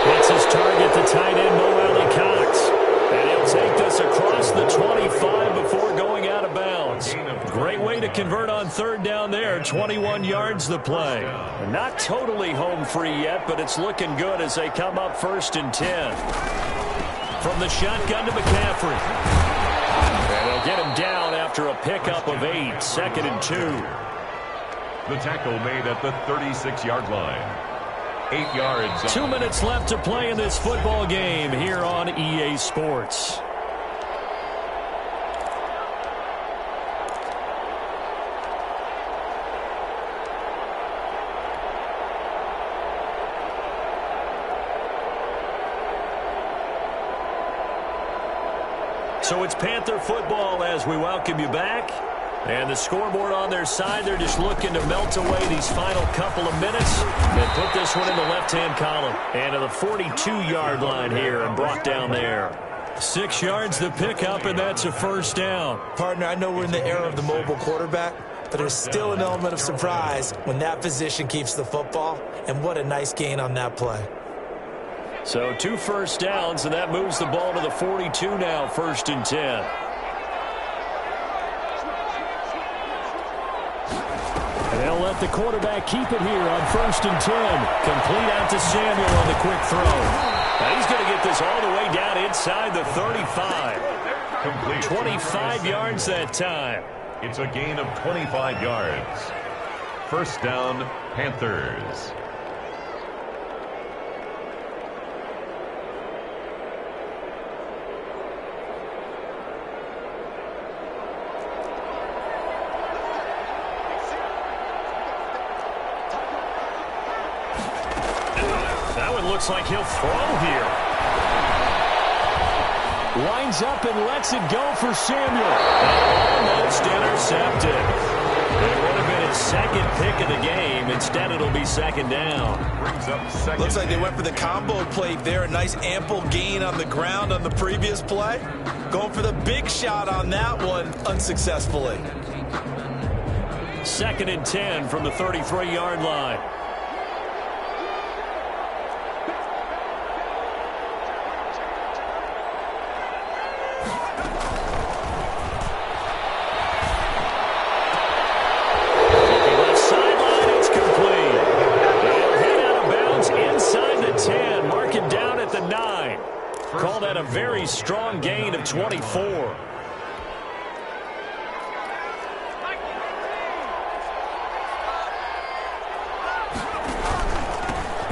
It's his target, the tight end, Mo Cox. And he'll take this across the 25 before going out of bounds. Great way to convert on 3rd down there. 21 yards the play. Not totally home free yet, but it's looking good as they come up 1st and 10. From the shotgun to McCaffrey. And they'll get him down after a pickup of 8. 2nd and 2. The tackle made at the 36-yard line. 8 yards. 2 minutes left to play in this football game here on EA Sports. So it's Panther football as we welcome you back. And the scoreboard on their side, they're just looking to melt away these final couple of minutes and put this one in the left-hand column. And to the 42-yard line here and brought down there. 6 yards the pickup, and that's a 1st down. Partner, I know we're in the era of the mobile quarterback, but there's still an element of surprise when that position keeps the football, and what a nice gain on that play. So 2 first downs, and that moves the ball to the 42 now, 1st and 10. And they'll let the quarterback keep it here on 1st and 10. Complete out to Samuel on the quick throw. Now he's going to get this all the way down inside the 35. Complete. 25 yards that time. It's a gain of 25 yards. 1st down, Panthers. Looks like he'll throw here. Winds up and lets it go for Samuel. Almost intercepted. It would have been his 2nd pick of the game. Instead, it'll be 2nd down. Brings up 2nd. Looks like they went for the combo play there. A nice ample gain on the ground on the previous play. Going for the big shot on that one unsuccessfully. 2nd and 10 from the 33-yard line. Call that a very strong gain of 24.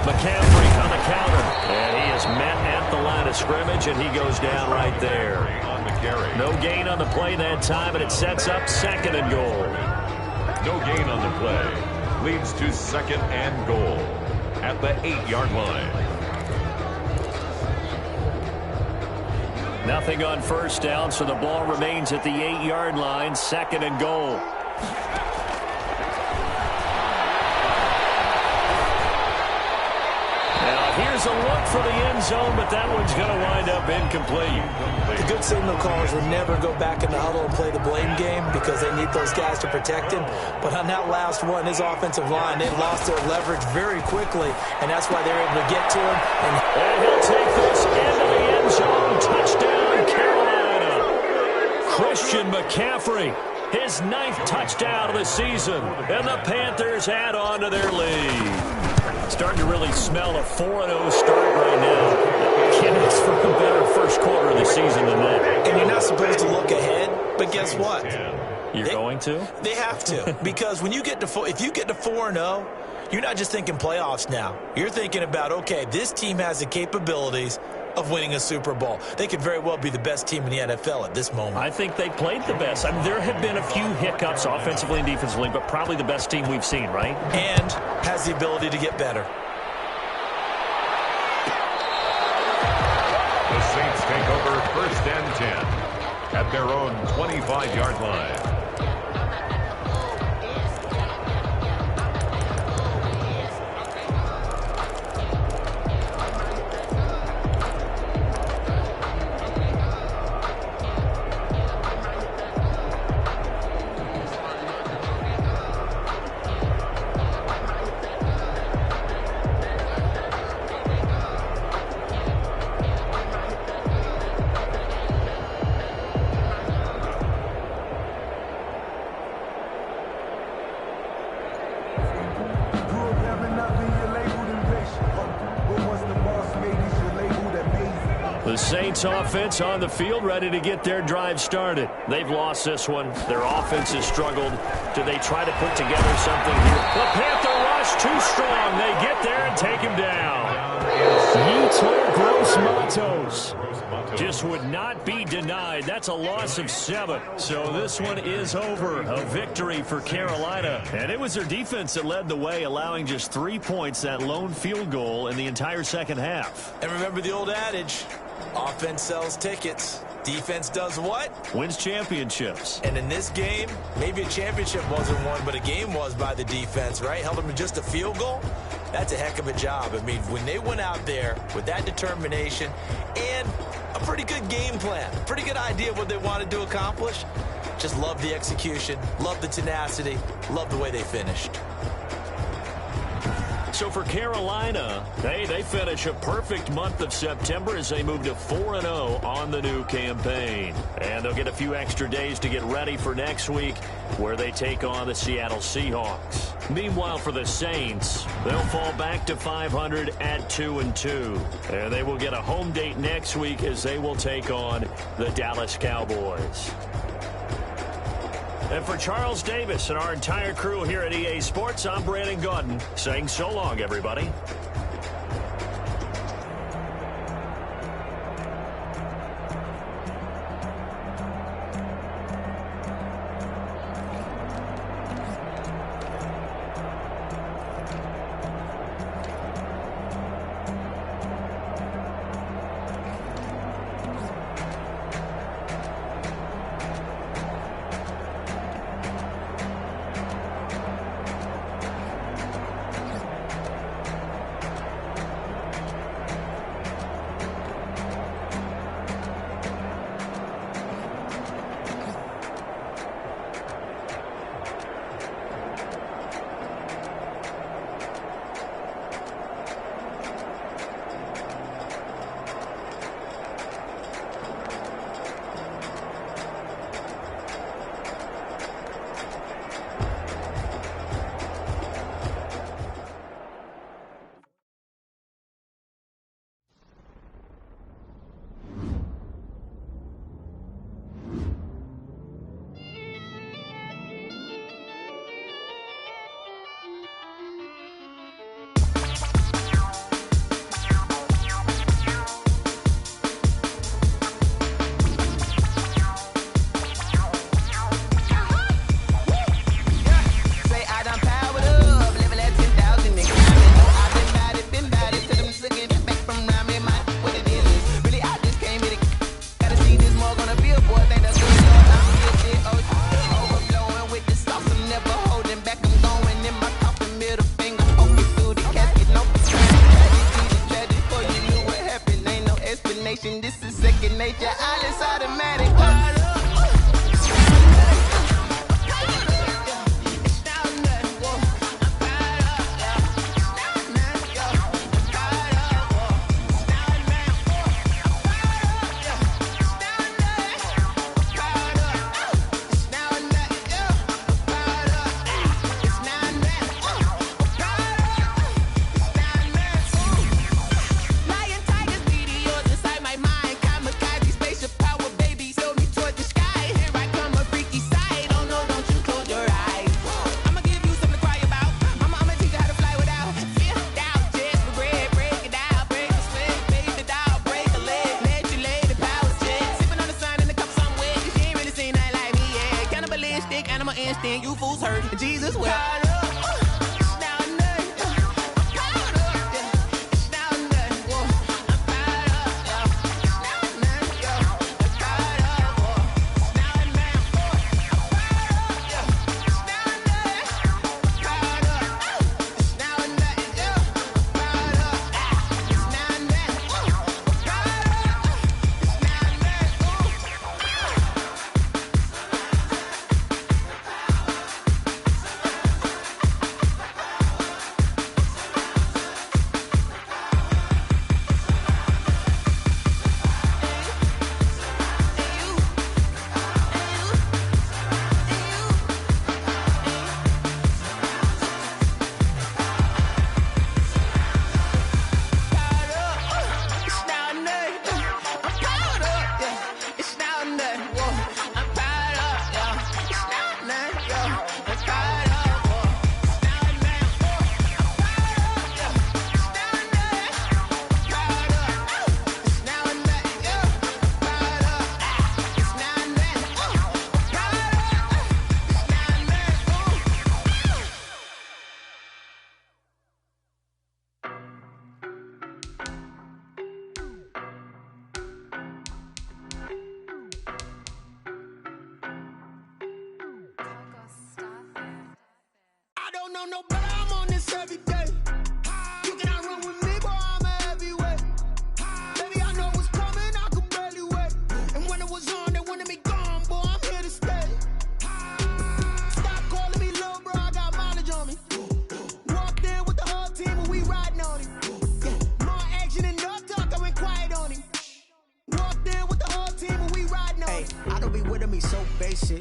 McCaffrey on the counter. And he is met at the line of scrimmage, and he goes down right there. No gain on the play that time, and it sets up 2nd and goal. No gain on the play. Leads to 2nd and goal at the 8-yard line. Nothing on 1st down, so the ball remains at the 8-yard line, 2nd and goal. Now Here's a look for the end zone, but that one's going to wind up incomplete. The good signal callers will never go back in the huddle and play the blame game because they need those guys to protect him. But on that last one, his offensive line, they lost their leverage very quickly, and that's why they're able to get to him. And he'll take this into the end zone. Touchdown, Carolina. Christian McCaffrey, his 9th touchdown of the season, and the Panthers add on to their lead. Starting to really smell a 4-0 start right now. Can't ask for a better first quarter of the season than that. And you're not supposed to look ahead, but guess what? You're going to? They have to, because when you get to if you get to 4-0, you're not just thinking playoffs now. You're thinking about, okay, this team has the capabilities of winning a Super Bowl. They could very well be the best team in the NFL at this moment. I think they played the best. I mean, there have been a few hiccups offensively and defensively, but probably the best team we've seen, right? And has the ability to get better. The Saints take over 1st and 10 at their own 25-yard line. The Saints offense on the field, ready to get their drive started. They've lost this one. Their offense has struggled. Do they try to put together something here? The Panther rush too strong. They get there and take him down. Yeetle Gross Matos. Just would not be denied. That's a loss of 7. So this one is over. A victory for Carolina. And it was their defense that led the way, allowing just 3 points, that lone field goal in the entire second half. And remember the old adage, offense sells tickets. Defense does what? Wins championships. And in this game, maybe a championship wasn't won, but a game was by the defense, right? Held them to just a field goal. That's a heck of a job. I mean, when they went out there with that determination and a pretty good game plan, pretty good idea of what they wanted to accomplish, just love the execution, love the tenacity, love the way they finished. So for Carolina, they finish a perfect month of September as they move to 4-0 on the new campaign. And they'll get a few extra days to get ready for next week, where they take on the Seattle Seahawks. Meanwhile, for the Saints, they'll fall back to 500 at 2-2. And they will get a home date next week as they will take on the Dallas Cowboys. And for Charles Davis and our entire crew here at EA Sports, I'm Brandon Gaudin saying so long, everybody. I'ma stand, you fools hurt. Jesus will.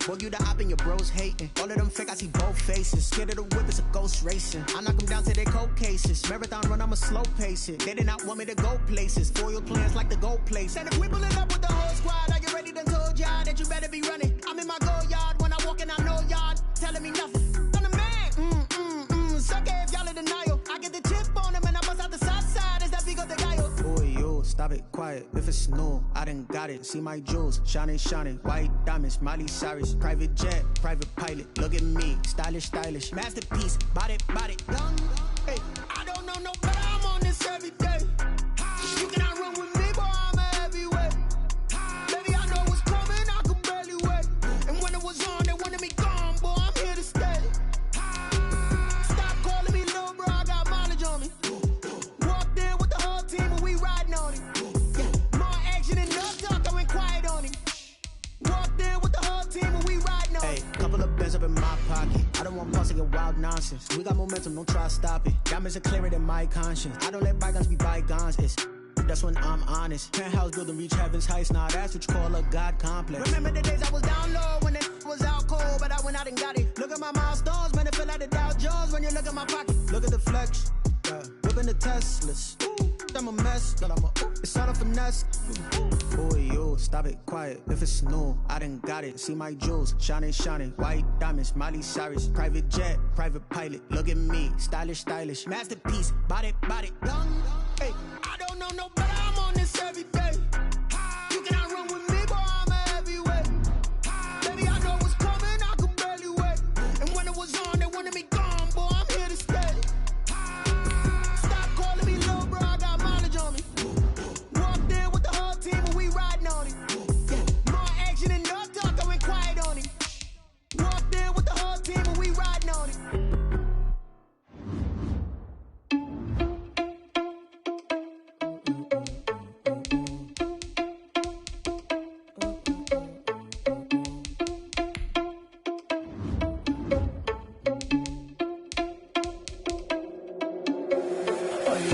Boy, you the op and your bros hating. All of them fake, I see both faces. Scared of the whip, it's a ghost racing. I knock them down to their cold cases. Marathon run, I'ma slow pace it. They did not want me to go places. Foil plans like the gold place. And if we pulling up with the whole squad, are you ready? Done told y'all that you better be running. I'm in my go yard when I walk in, I know y'all telling me nothing. I'm the man. Suck it if y'all in denial. I get the chip on them and I bust out the south side. Is that Vigo the guy? Boy, yo, stop it, quiet. If it's new, I done got it. See my jewels, shining, shining. White diamonds, Miley Cyrus. Private jet, private pilot. Look at me, stylish, stylish. Masterpiece, body, body. Hey, I don't know no better. I'm on this every day. You cannot run with me, boy. I'm a heavyweight. Baby, I know what's coming. I could barely wait. And when it was on, they wanted me gone, boy. I'm here to stay. Stop calling me little bro. I got mileage on me. Walked in with the whole team and we riding on it. Yeah, more action and no talk. I went quiet on it. Walked in with the whole team and we riding on it. Hey, couple of bands up in my pocket. I don't want pause to get wild nonsense. We got momentum, don't try to stop it. Diamonds are clearer than my conscience. I don't let bygones be bygones. That's when I'm honest. Penthouse building reach heaven's heights. Now that's what you call a God complex. Remember the days I was down low when it was out cold, but I went out and got it. Look at my milestones, man, it feel like the Dow Jones when you look at my pocket. Look at the flex, whipping the Teslas. I'm a mess, but it's all a finesse. Boy, yo, stop it, quiet. If it's new, I done got it. See my jewels, shining, shining. White diamonds, Miley Cyrus. Private jet, private pilot. Look at me, stylish, stylish. Masterpiece, body, body. Hey, I don't know no better. I'm on this every day. You cannot run with me, boy. I'm a heavyweight. Baby, I know what's coming. I could barely wait. And when it was on, they wanted me gone, boy. I'm here to stay. Stop calling me little bro. I got mileage on me. Walked in with the whole team and we riding on it. Yeah, more action and no talk. I went quiet on it. Walked in with the whole team and we riding on it.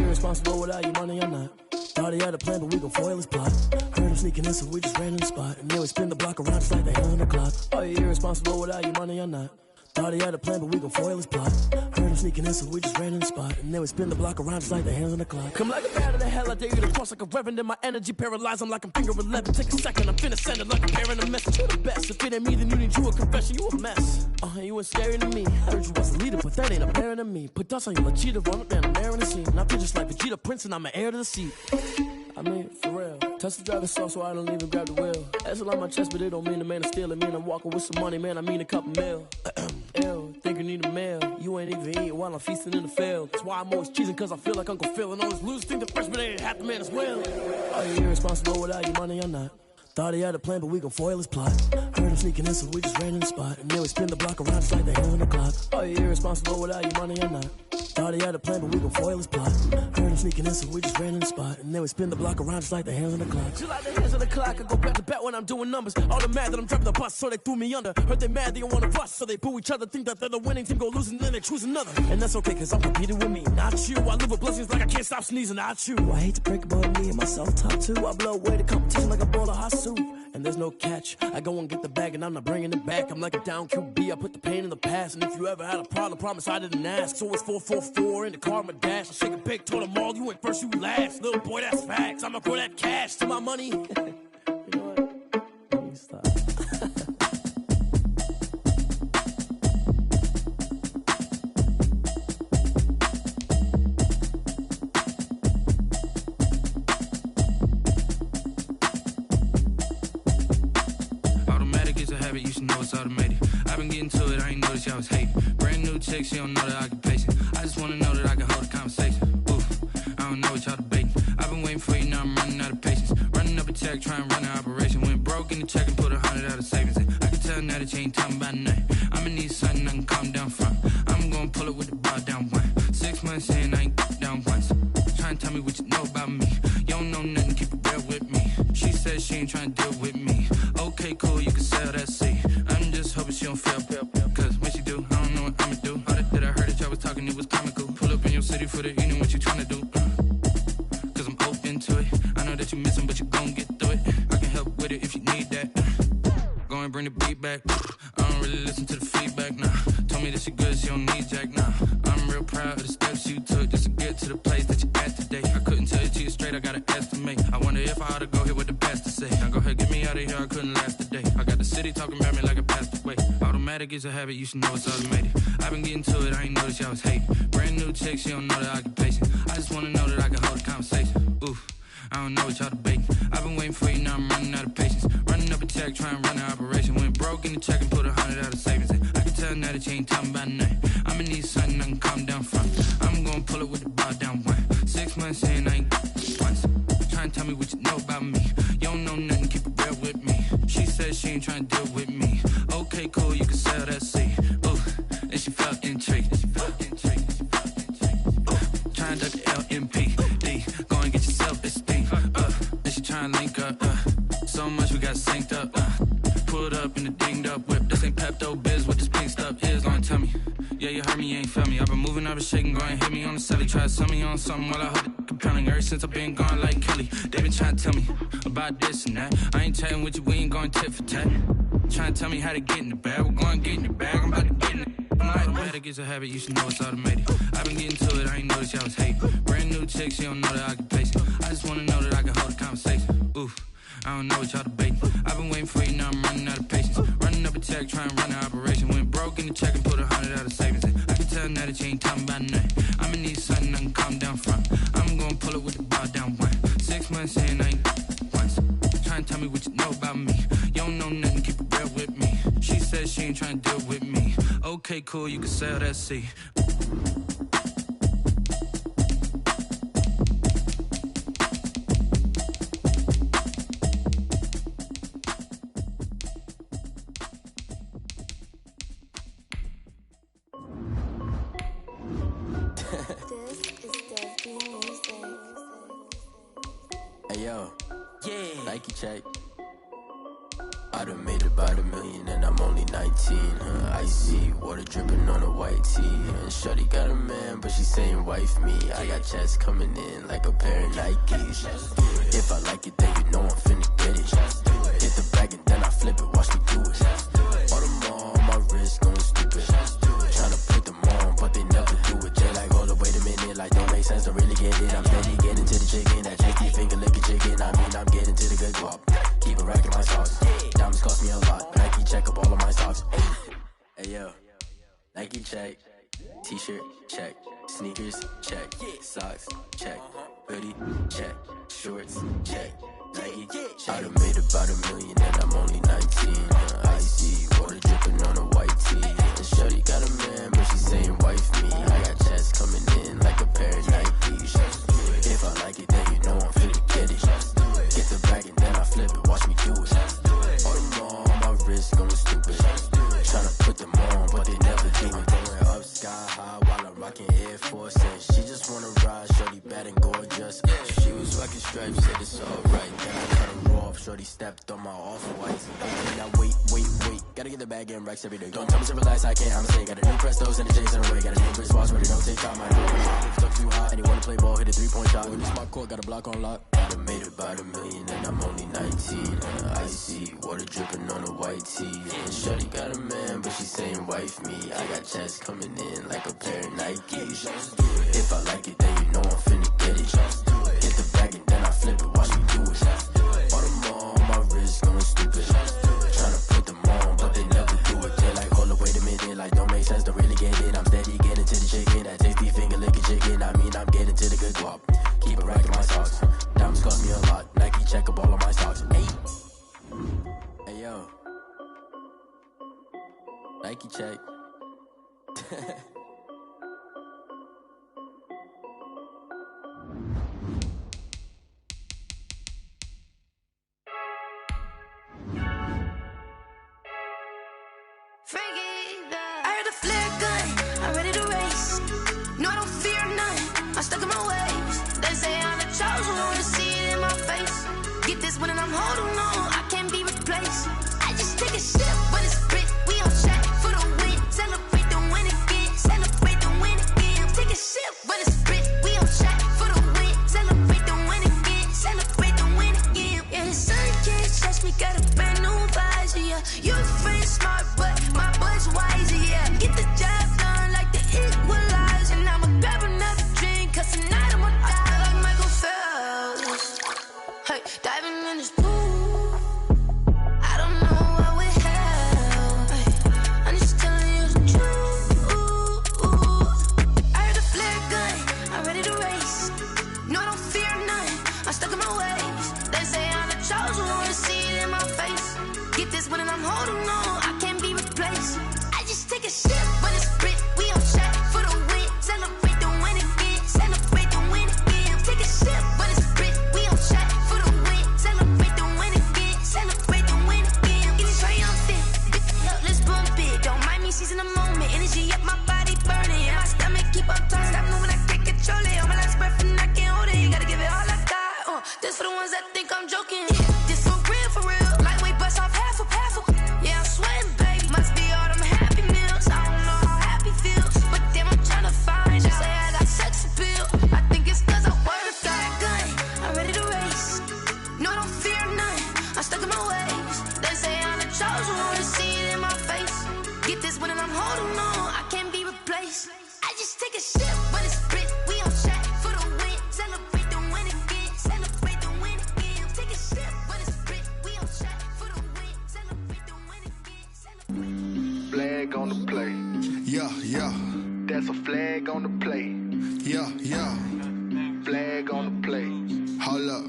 Responsible without your money or not. Thought he had a plan, but we gon' foil his plot. Heard him sneaking in, so we just ran in the spot. And then we spin the block around just like the hell on the clock. Are you irresponsible without your money or not? Thought he had a plan, but we gon' foil his plot. Heard him sneaking in, so we just ran in the spot. And then we spin the block around just like the hands on the clock. Come like a bat of the hell, I dare you to cross like a reverend. And my energy paralyzed, I'm like I'm finger 11. Take a second, I'm finna send it like I'm bearing a message. You're the best, if it ain't me, then you need you a confession. You a mess, you was scary to me. Heard you was a leader, but that ain't apparent to me. Put dust on you like cheetah, run up and I'm there in the scene. And I feel just like Vegeta Prince and I'm an heir to the seat. I mean, for real. Touch the driver's sauce so I don't even grab the wheel. That's on my chest, but it don't mean the man is stealing. Mean I'm walking with some money, man, I mean a couple mil. Ew, think you need a meal. You ain't even eating while I'm feasting in the field. That's why I'm always cheesing, cause I feel like Uncle Phil. And all this losers think the freshman ain't half the man as well. Are you irresponsible without your money or not? Thought he had a plan, but we gon' foil his plot. Heard him sneaking in, so we just ran in the spot. And then we spin the block around just like the hand on the clock. Are you irresponsible without your money or not? Thought he had a plan, but we gon' foil his plot. Heard him sneaking in, so we just ran in the spot. And then we spin the block around just like the hands on the clock. Just like the hands on the clock, I go back to back when I'm doing numbers. All the mad that I'm dropping the bus, so they threw me under. Heard they mad, they don't wanna bust, so they boo each other. Think that they're the winning team, go losing, then they choose another. And that's okay, cause I'm competing with me, not you. I live with blessings like I can't stop sneezing, not you. I hate to break about me and myself top two. I blow away the competition like a bowl of hot soup. And there's no catch. I go and get the bag and I'm not bringing it back. I'm like a down QB, I put the pain in the past. And if you ever had a problem, promise I didn't ask. So it's 444 in the car, my dash. I shake a big, told them all, you ain't first, you last. Little boy, that's facts. I'ma throw that cash to my money. You know what? Let me stop. You should know it's automated. I've been getting to it, I ain't noticed y'all was hating. Brand new chick, she don't know the occupation. I just wanna know that I can hold a conversation. Oof, I don't know what y'all debating. I've been waiting for you, now I'm running out of patience. Running up a check, trying to run an operation. Went broke in the check and put 100 out of savings in. I can tell now that you ain't talking about nothing. I'ma need something I can calm down from. I'm gonna pull it with the bar down one. 6 months in, I ain't down once. Trying to tell me what you know about me. You don't know nothing, keep it real with me. She said she ain't trying to deal with me. Okay, cool, you can sell that seat. I'm just hoping she don't fail. Cause when she do, I don't know what I'ma do. All that I heard that y'all was talking, it was comical. Pull up in your city for the evening, what you tryna do? Cause I'm open to it. I know that you missing, but you gon' get through it. I can help with it if you need that. Go and bring the beat back. I don't really listen to the feedback, nah. Told me that she good, she don't need jack, nah. I'm real proud of the steps you took just to get to the place that you at today. I couldn't tell you to you straight, I gotta estimate. I wonder if I ought to go here with the best to say. Now go ahead, get me out of here, I couldn't last today. I got the city talking about me like a passed away. Automatic is a habit, you should know it's automated. I've been getting to it, I ain't noticed y'all was hating. Brand new chick, she don't know the occupation. I just wanna know that I can hold a conversation. Oof, I don't know what y'all debating. I've been waiting for you, now I'm running out of patience. Running up a check, trying to run an operation. Went broke in the check and put 100 out of savings in. I can tell now that you ain't talking about nothing. I'ma need something I can calm down from. I'm gonna pull it with the bar down one. 6 months in, I ain't once. Trying to tell me what you know about me. You don't know nothing, keep it real with me. She said she ain't trying to deal with me. Okay, cool, you can sell that seat. Ooh, and she felt intrigued. Trying to duck the LMPD. Go and get your self-esteem. And she trying to link up. So much we got synced up. Pulled up in the dinged up whip. This ain't Pepto-Biz, what this pink stuff is. Long tell me. Yeah, you heard me, you ain't felt me. I've been moving, I've been shaking, go and hit me on the celly. Try to sell me on something while I hold it compelling. Ever since I've been gone like Kelly, they been trying to tell me about this and that. I ain't chatting with you, we ain't going tit for tat. Trying to tell me how to get in the bag, we're going to get in the bag, I'm about to get in it. Automatic is a habit, you should know it's automated. I've been getting to it, I ain't noticed y'all was hating. Brand new chick, she don't know the occupation. I just wanna know that I can hold a conversation. Oof, I don't know what y'all debating. I've been waiting for you, now I'm running out of patience. Running up a check, trying to run an operation. Went broke in the check and put 100 out of savings in. I can tell now that you ain't talking about nothing. I'ma need something I can calm down from. I'm gonna pull it with the bar down one. 6 months in, I ain't once. Trying to tell me what you know about me. You don't know nothing, keep it real with me. She said she ain't trying to deal with me. Okay, cool, you can sell that seat. Hey yo, yeah, Nike check. I done made about $1 million and I'm only 19. Icy water dripping on a white tee. And shorty got a man, but she saying wife me. I got checks coming in like a pair of Nikes. If I like it, then you know I'm finna get it. Hit the bag and then I flip it, watch me do it. All them on my wrist going stupid. Tryna put them on, but they never do it. Jay like, hold up, wait a minute, like don't make sense, don't really get it. I'm steady getting to the chicken, that tricky finger licking chicken. I mean, I'm getting to the good guap. Keep it racking my socks. Diamonds cost me a lot. Nike check up all of my socks. Hey yo, Nike check. T-shirt check. Sneakers check. Socks check. Hoodie check. Shorts check. I done made about $1 million and I'm only 19. Icy water dripping on a white tee. And shorty got a man, but she saying wife me. I got checks coming in like a pair of Nikes. If I like it, then you know I'm finna get it. Get the bag and then I flip it, watch me do it. All them on my wrist going stupid. Tryna put them on, but they never do it. Going up sky high while I'm rocking Air Force. And she just wanna ride, shorty bad and gorgeous. She was rocking stripes, said it's alright. Then I cut her off, shorty stepped on my off-whites. Now wait, gotta get the bag and racks every day. Don't tell me to relax, I can't, I'ma say. Got a new Prestos and the J's in the way. Got a new Chris Boss, ready, don't take time. I know it's stuck too hot, and you wanna play ball, hit a 3-point shot. When this my court, got a block on lock. I done made about $1 million and I'm only 19. Icy water dripping on a white tee. And shorty got a man, but she saying wife me. I got checks coming in like a pair of Nikes. If I like it, then you know I'm finna get it. Get the bag and then I flip it, watch me do it. All them on my wrist going stupid. Tryna put them on, but they never do it. They're like, hold up, wait a minute, like don't make sense, don't really get it. I'm steady getting to the chicken, that tasty finger licking chicken. I mean, I'm getting to the good guap. Keep a rack in my socks. Diamonds cost me a lot. Nike check up all of my stocks. Hey yo, Nike check. I heard a flare gun, I'm ready to race. No, I don't fear none, I'm stuck in my ways. They say I'm the chosen one, to see it in my face. Get this one and I'm holding on, I can't be replaced. I just take a sip, but it's spit, we on track for the win. Celebrate the win again, celebrate the win again. Take a sip, but it's spit, we on track for the win. Celebrate the win again, celebrate the win again. Yeah, the sun can't touch me, got a brand new visor, yeah. You friend smart, but my bud's wiser, yeah. Get the job done like the equalizer. And I'ma grab another drink, cause tonight I'ma die like Michael Phelps. Hey, diving in this pool, I don't know what we have. Hey, I'm just telling you the truth. I heard a flare gun, I'm ready to race. No, I don't fear none, I'm stuck in my ways. They say I'm the chosen one, to see it in my face. Get this one and I'm holding on, I can't be replaced. I just take a sip, but it's spit, we on track for the win. Celebrate the win again, celebrate the win again. Take a sip, but it's spit, we on track for the win. Celebrate the win again, celebrate the win again. Get it triumphant, let's bump it. Don't mind me seizing the moment, energy up my body burning. Yeah, my stomach keep up tight, stop moving, I can't control it. On my last breath and I can't hold it, you gotta give it all I got. This for the ones that think I'm joking. This for real, lightweight bust off half a. Yeah, I'm sweating, baby. Must be all them happy meals. I don't know how happy feels, but damn, I'm tryna find you. Say I got sex appeal. I think it's cause I work. Got a gun, I'm ready to race. No, I don't fear none, I'm stuck in my ways. They say I'm the chosen one, to see it in my face. Get this one and I'm holding on, I can't be replaced. I just take a sip, but it's spit, we on track for the win. Celebrate the win again, celebrate the win again. Take a sip, but it's spit, we on track for the win. Celebrate the win again, celebrate. Flag on the play. Yeah, yeah. That's a flag on the play. Yeah, yeah. Flag on the play. Hold up.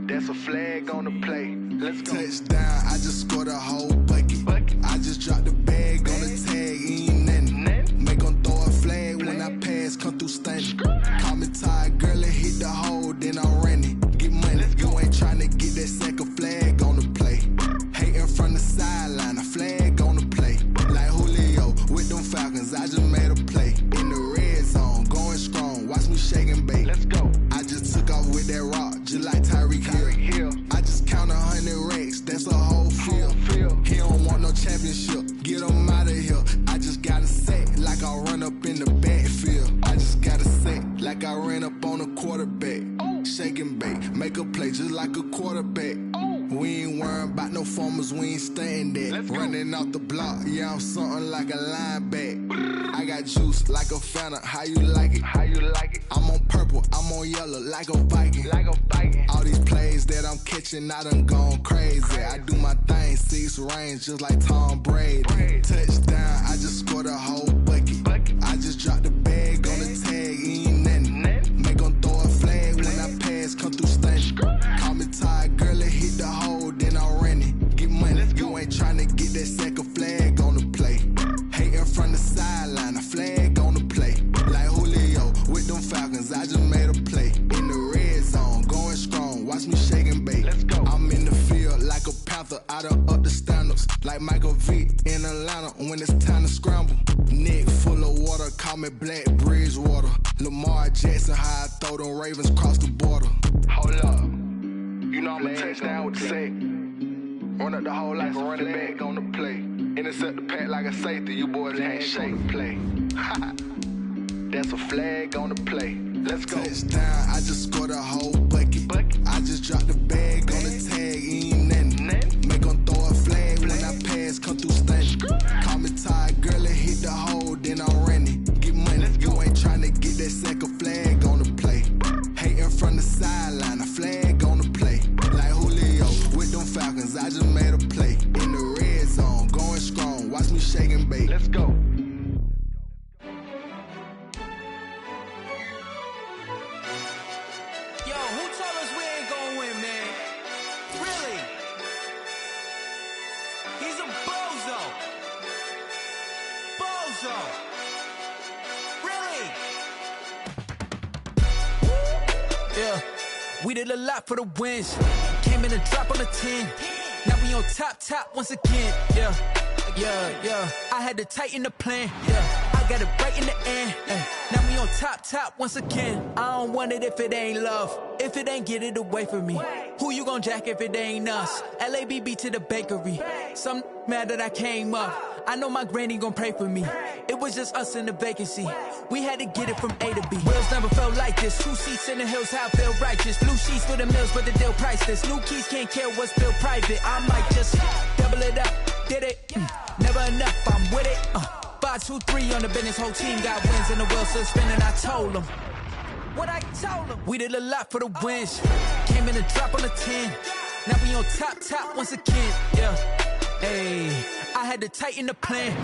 That's a flag on the play. Let's go. Touchdown, I just scored a whole bucket. I just dropped the bag on the tag, ain't nothing. Make them throw a flag when I pass, come through stunning. Call me tired, girl, and hit the hole, then I'm running. Get money, you ain't tryna get that second flag on the play. Hating from the sideline, a flag on the play. Like Julio with them Falcons, I just made a play. In the red zone, going strong, watch me shake and bake. Let's go. I just took off with that rock, just like Tyreek Hill. I just count 100 racks, that's a whole field. He don't want no championship, get him out of here. I just gotta say, like I run up in the backfield. I just gotta say, like I ran up on a quarterback. Shake and bake, make a play just like a quarterback. We ain't worrying about no formers, we ain't staying there. Running off the block, yeah, I'm something like a linebacker. I got juice like a Fanta, how you like it? How you like it? I'm on purple, I'm on yellow, like a Viking. Like a Viking. All these plays that I'm catching, I done gone crazy. I do my thing, 6 range, just like Tom Brady. Touchdown, I just scored a whole bucket. I just dropped the bag on the tag, ain't nothing. Make them throw a flag when I pass, come through stunning. Call me tired, girl, Hating from the sideline, a flag on the play. Like Julio with them Falcons, I just made a play. In the red zone, going strong, watch me shake and bake. Let's go. I'm in the field like a Panther, I done up the stand-ups. Like Michael Vick in Atlanta when it's time to scramble. Neck full of water, call me Black Bridgewater. Lamar Jackson, how I throw them Ravens cross the border. Hold up. You know I'm a touchdown with the sack. Run up the whole like a running back on the play. Intercept the pack like a safety. You boys can't shake play. That's a flag on the play. Let's go. Touchdown, I just scored a whole bucket. I just dropped the bag on the tag, ain't nothing. Make them throw a flag when I pass, come through stunning. Call me tired, girl, and hit the hole, then I'm running. Get money, you ain't trying to get that second flag on the play. Hating from the sideline, a flag on the play. Like Julio with them Falcons, I just made a play. In the red zone, going strong, watch me shake and bake. Let's go. Yo, who told us we ain't gonna win, man? Really? He's a bozo. Bozo. Really? Yeah, we did a lot for the wins. Came in a drop on the 10. Now we on top once again. Yeah. I had to tighten the plan. Yeah, I got it right in the end. Now we on top once again. I don't want it if it ain't love. If it ain't, get it away from me. Who you gon' jack if it ain't us? LABB to the bakery. Some mad that I came up. I know my granny gon' pray for me. It was just us in the vacancy. We had to get it from A to B. Wheels never felt like this. 2 seats in the hills, how I feel righteous. Blue sheets for the mills, but the deal priceless. New keys can't care what's built private. I might just double it up. Did it? Never enough, I'm with it. 5, 2, 3 on the business. Whole team got wins and the wheels still spinning. I told them what I told them. We did a lot for the wins. Came in a drop on the 10. Now we on top once again. Yeah. Hey, I had to tighten the plan.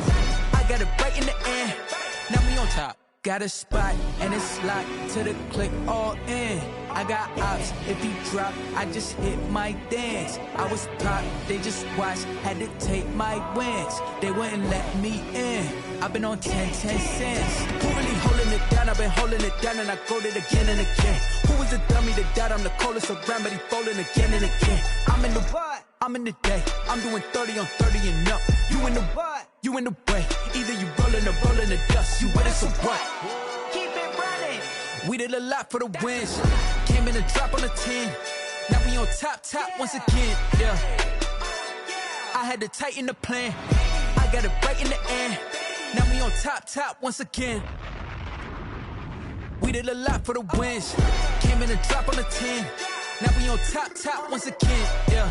I got it right in the end. Now we on top. Got a spot and it's locked to the click all in. I got ops, if he drop, I just hit my dance. I was pop, they just watched, had to take my wins. They wouldn't let me in. I've been on 10 cents. Who really holding it down? I've been holding it down and I go it again and again. Who was the dummy that died? I'm the coldest around, but he folding again and again. I'm in the what? I'm in the day. I'm doing 30 on 30 and up. You in the what? You in the way. Either you rolling or rolling the dust. You with us or what? Keep it running. We did a lot for the wins. Came in a drop on the 10. Now we on top once again. Yeah. I had to tighten the plan. I got it right in the end. Now we on top once again. We did a lot for the wins. Came in a drop on the 10. Now we on top once again. Yeah.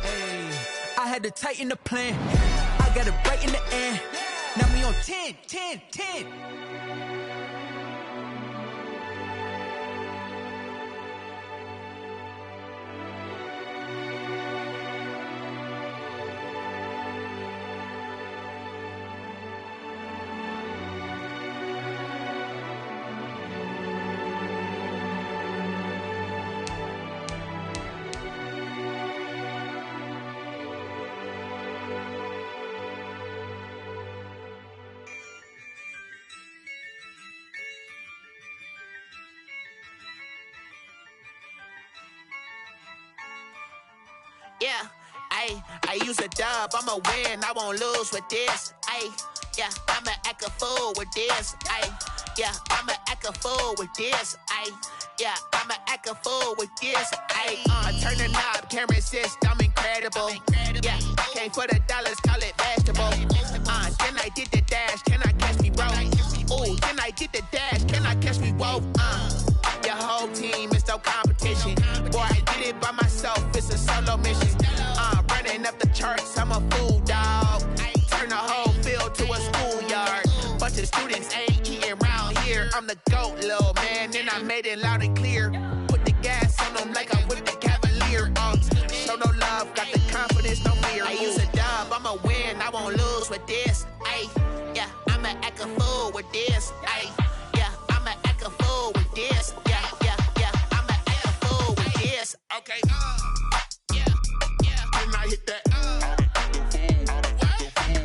Hey, I had to tighten the plan. I got it right in the end. Now we on 10. Yeah, I use a dub, I'ma win, I won't lose with this. Yeah, I'ma act a fool with this. Yeah, I'ma act a fool with this. Yeah, I'ma act a fool with this. I turn the knob, can't resist, I'm incredible. Yeah, came for the dollars, call it vegetable. Then I did the dash, can I catch me, bro? Ooh, then I did the dash, can I catch me, whoa? Your whole team is no competition. Boy, I did it by myself, it's a solo mission. Running up the charts, I'm a fool, dog. Turn the whole field to a schoolyard. Bunch of students ain't eating round here. I'm the GOAT, little man, and I made it loud and clear. Put the gas on them like I'm with the Cavalier. Show no love, got the confidence, no fear. I use a dub, I'ma win, I won't lose with this. Yeah, I'ma act a fool with this. Yeah, I'ma act a fool with this. Yeah, I'ma act a fool with this. Okay, yeah, then I hit that.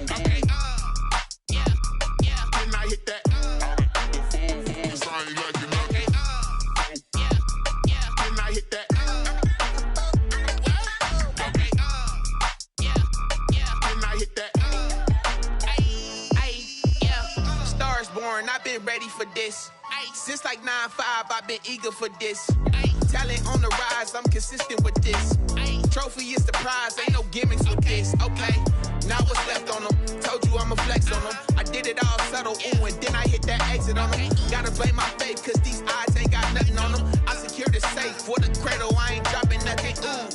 Okay, yeah, born, I've been ready for this. Since like 9-5, I've been eager for this. Talent on the rise, I'm consistent with this. Trophy is the prize, ain't no gimmicks with this. Okay, now what's left on them? Told you I'ma flex on them. I did it all subtle, ooh, and then I hit that exit on them. Gotta blame my faith, cause these eyes ain't got nothing on them. I secured the safe for the cradle, I ain't dropping nothing, ooh.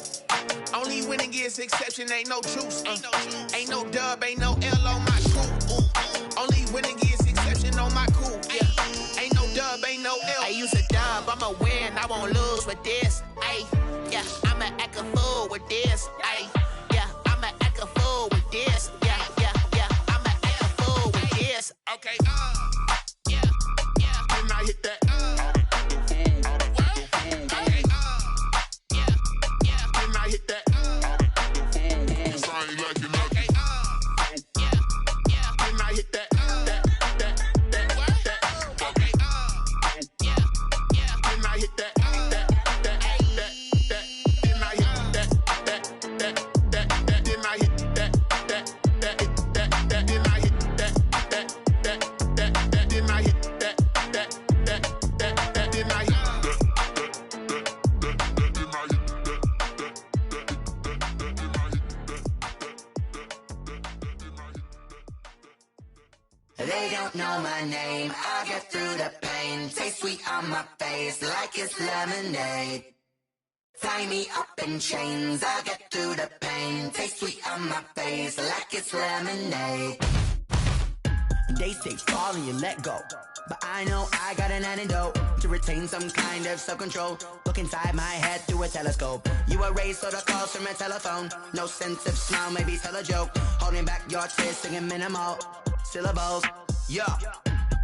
Only winning is exception, ain't no truce. Ain't no dub, ain't no L on my crew. Only winning is exception on my cool. Yeah. Ain't no dub, ain't no L. I use a dub, I'ma win, I won't lose with this. Ay, yeah, I'ma act a fool with this. Ay, yeah, I'ma act a fool with this. Yeah, yeah, yeah, I'ma act a fool with this. Okay, yeah, yeah. Then I hit that. Okay, yeah, yeah. Then I hit that. Cause I ain't liking nothing. Okay, yeah, yeah. Then I hit that. They don't know my name, I get through the pain. Taste sweet on my face like it's lemonade. Tie me up in chains, I get through the pain. Taste sweet on my face like it's lemonade. They say fall and you let go, but I know I got an antidote to retain some kind of self-control. Look inside my head through a telescope. You erase all the calls from a telephone. No sense of smile, maybe tell a joke. Holding back your tears, singing minimal syllables. Yeah,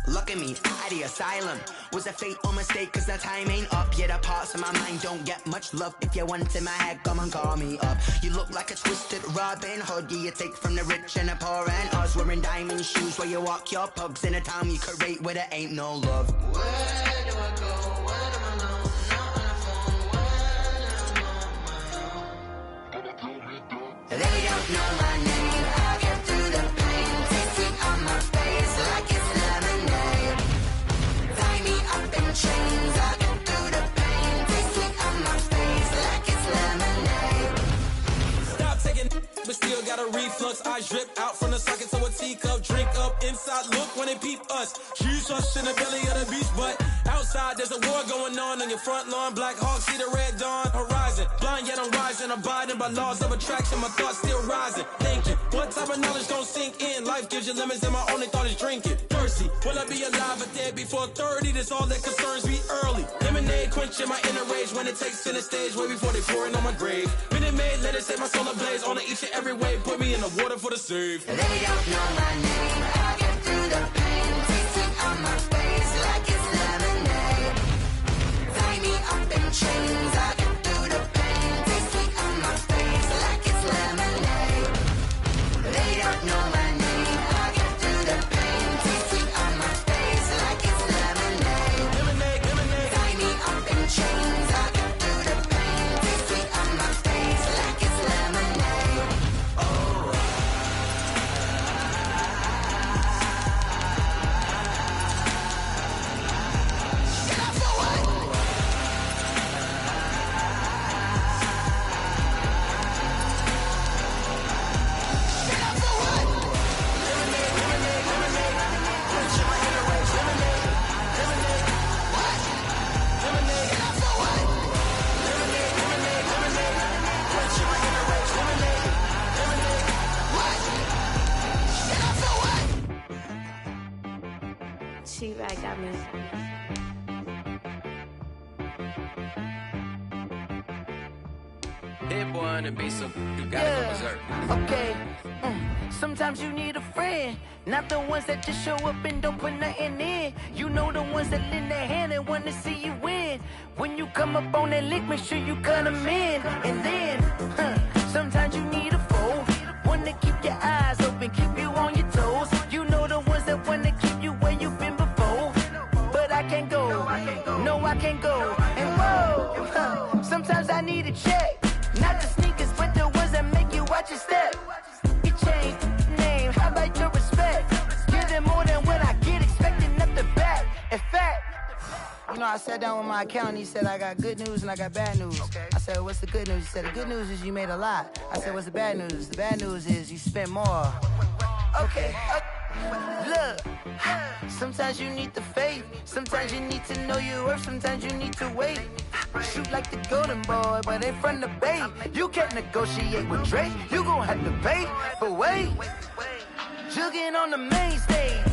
look at me, out of the asylum. Was a fate or mistake, cause the time ain't up. Yet the parts of my mind don't get much love. If you want in my head, come and call me up. You look like a twisted Robin Hood. Yeah, you take from the rich and the poor and us. Wearing diamond shoes where you walk your pugs. In a town you create where there ain't no love. Where do I go? Where am I alone? Not on the phone. When I'm on my own. They don't know my name. I get through the pain. Taste sweet on my face like it's lemonade. Tie me up in chains. I get through the pain. Taste sweet on my face like it's lemonade. Stop taking, but still got a reflux. Eyes drip out from the socket to a teacup. Drink up inside, look when they peep us. Jesus in the belly of the beast, but outside there's a war going on your front lawn. Black Hawk see the red dawn horizon. Blind yet I'm rising, abiding by laws of attraction. My thoughts still rising. Thinking, what type of knowledge don't sink in? Life gives you lemons and my only thought is drinking. Thirsty, will I be alive or dead before 30? That's all that concerns me early. Lemonade quenching my inner rage when it takes center stage way before they pour it on my grave. Minute Maid, let it set my soul ablaze on each and every way. Put me in the water for the save. They don't know my name. I get through the pain. Taste sweet on my face like it's lemonade. Tie me up in chains. I get through the pain. Taste sweet on my face like it's lemonade. They don't know my name. I get through the pain. Taste sweet on my face like it's lemonade. Lemonade, lemonade. Tie me up in chains. I get through the pain. Taste sweet on my face like it's lemonade. Oh. She-Rag got me. Hit boy on the beat, so you gotta go berserk. Okay. Sometimes you need a friend, not the ones that just show up and don't put nothing in. You know the ones that lend their hand and want to see you win. When you come up on that lick, make sure you cut them in. And then, sometimes you need a foe, one to keep your eyes open, keep you on your toes. You know the ones that want to keep you where you've been before. But I can't go, no I can't go. And whoa, sometimes I need a check. Not the sneakers, but the ones that make you watch your step. You change name, how about your respect? Give them more than what I get, expecting nothing No, I sat down with my accountant. He said I got good news and I got bad news. I said, what's the good news? He said, the good news is you made a lot. I said, what's the bad news? The bad news is you spent more. Okay. Look, sometimes you need the faith. Sometimes you need to know your worth. Sometimes you need to wait. Shoot like the golden boy, but in front of Bay. You can't negotiate with Drake. You gon' have to pay. But wait, jugging on the main stage.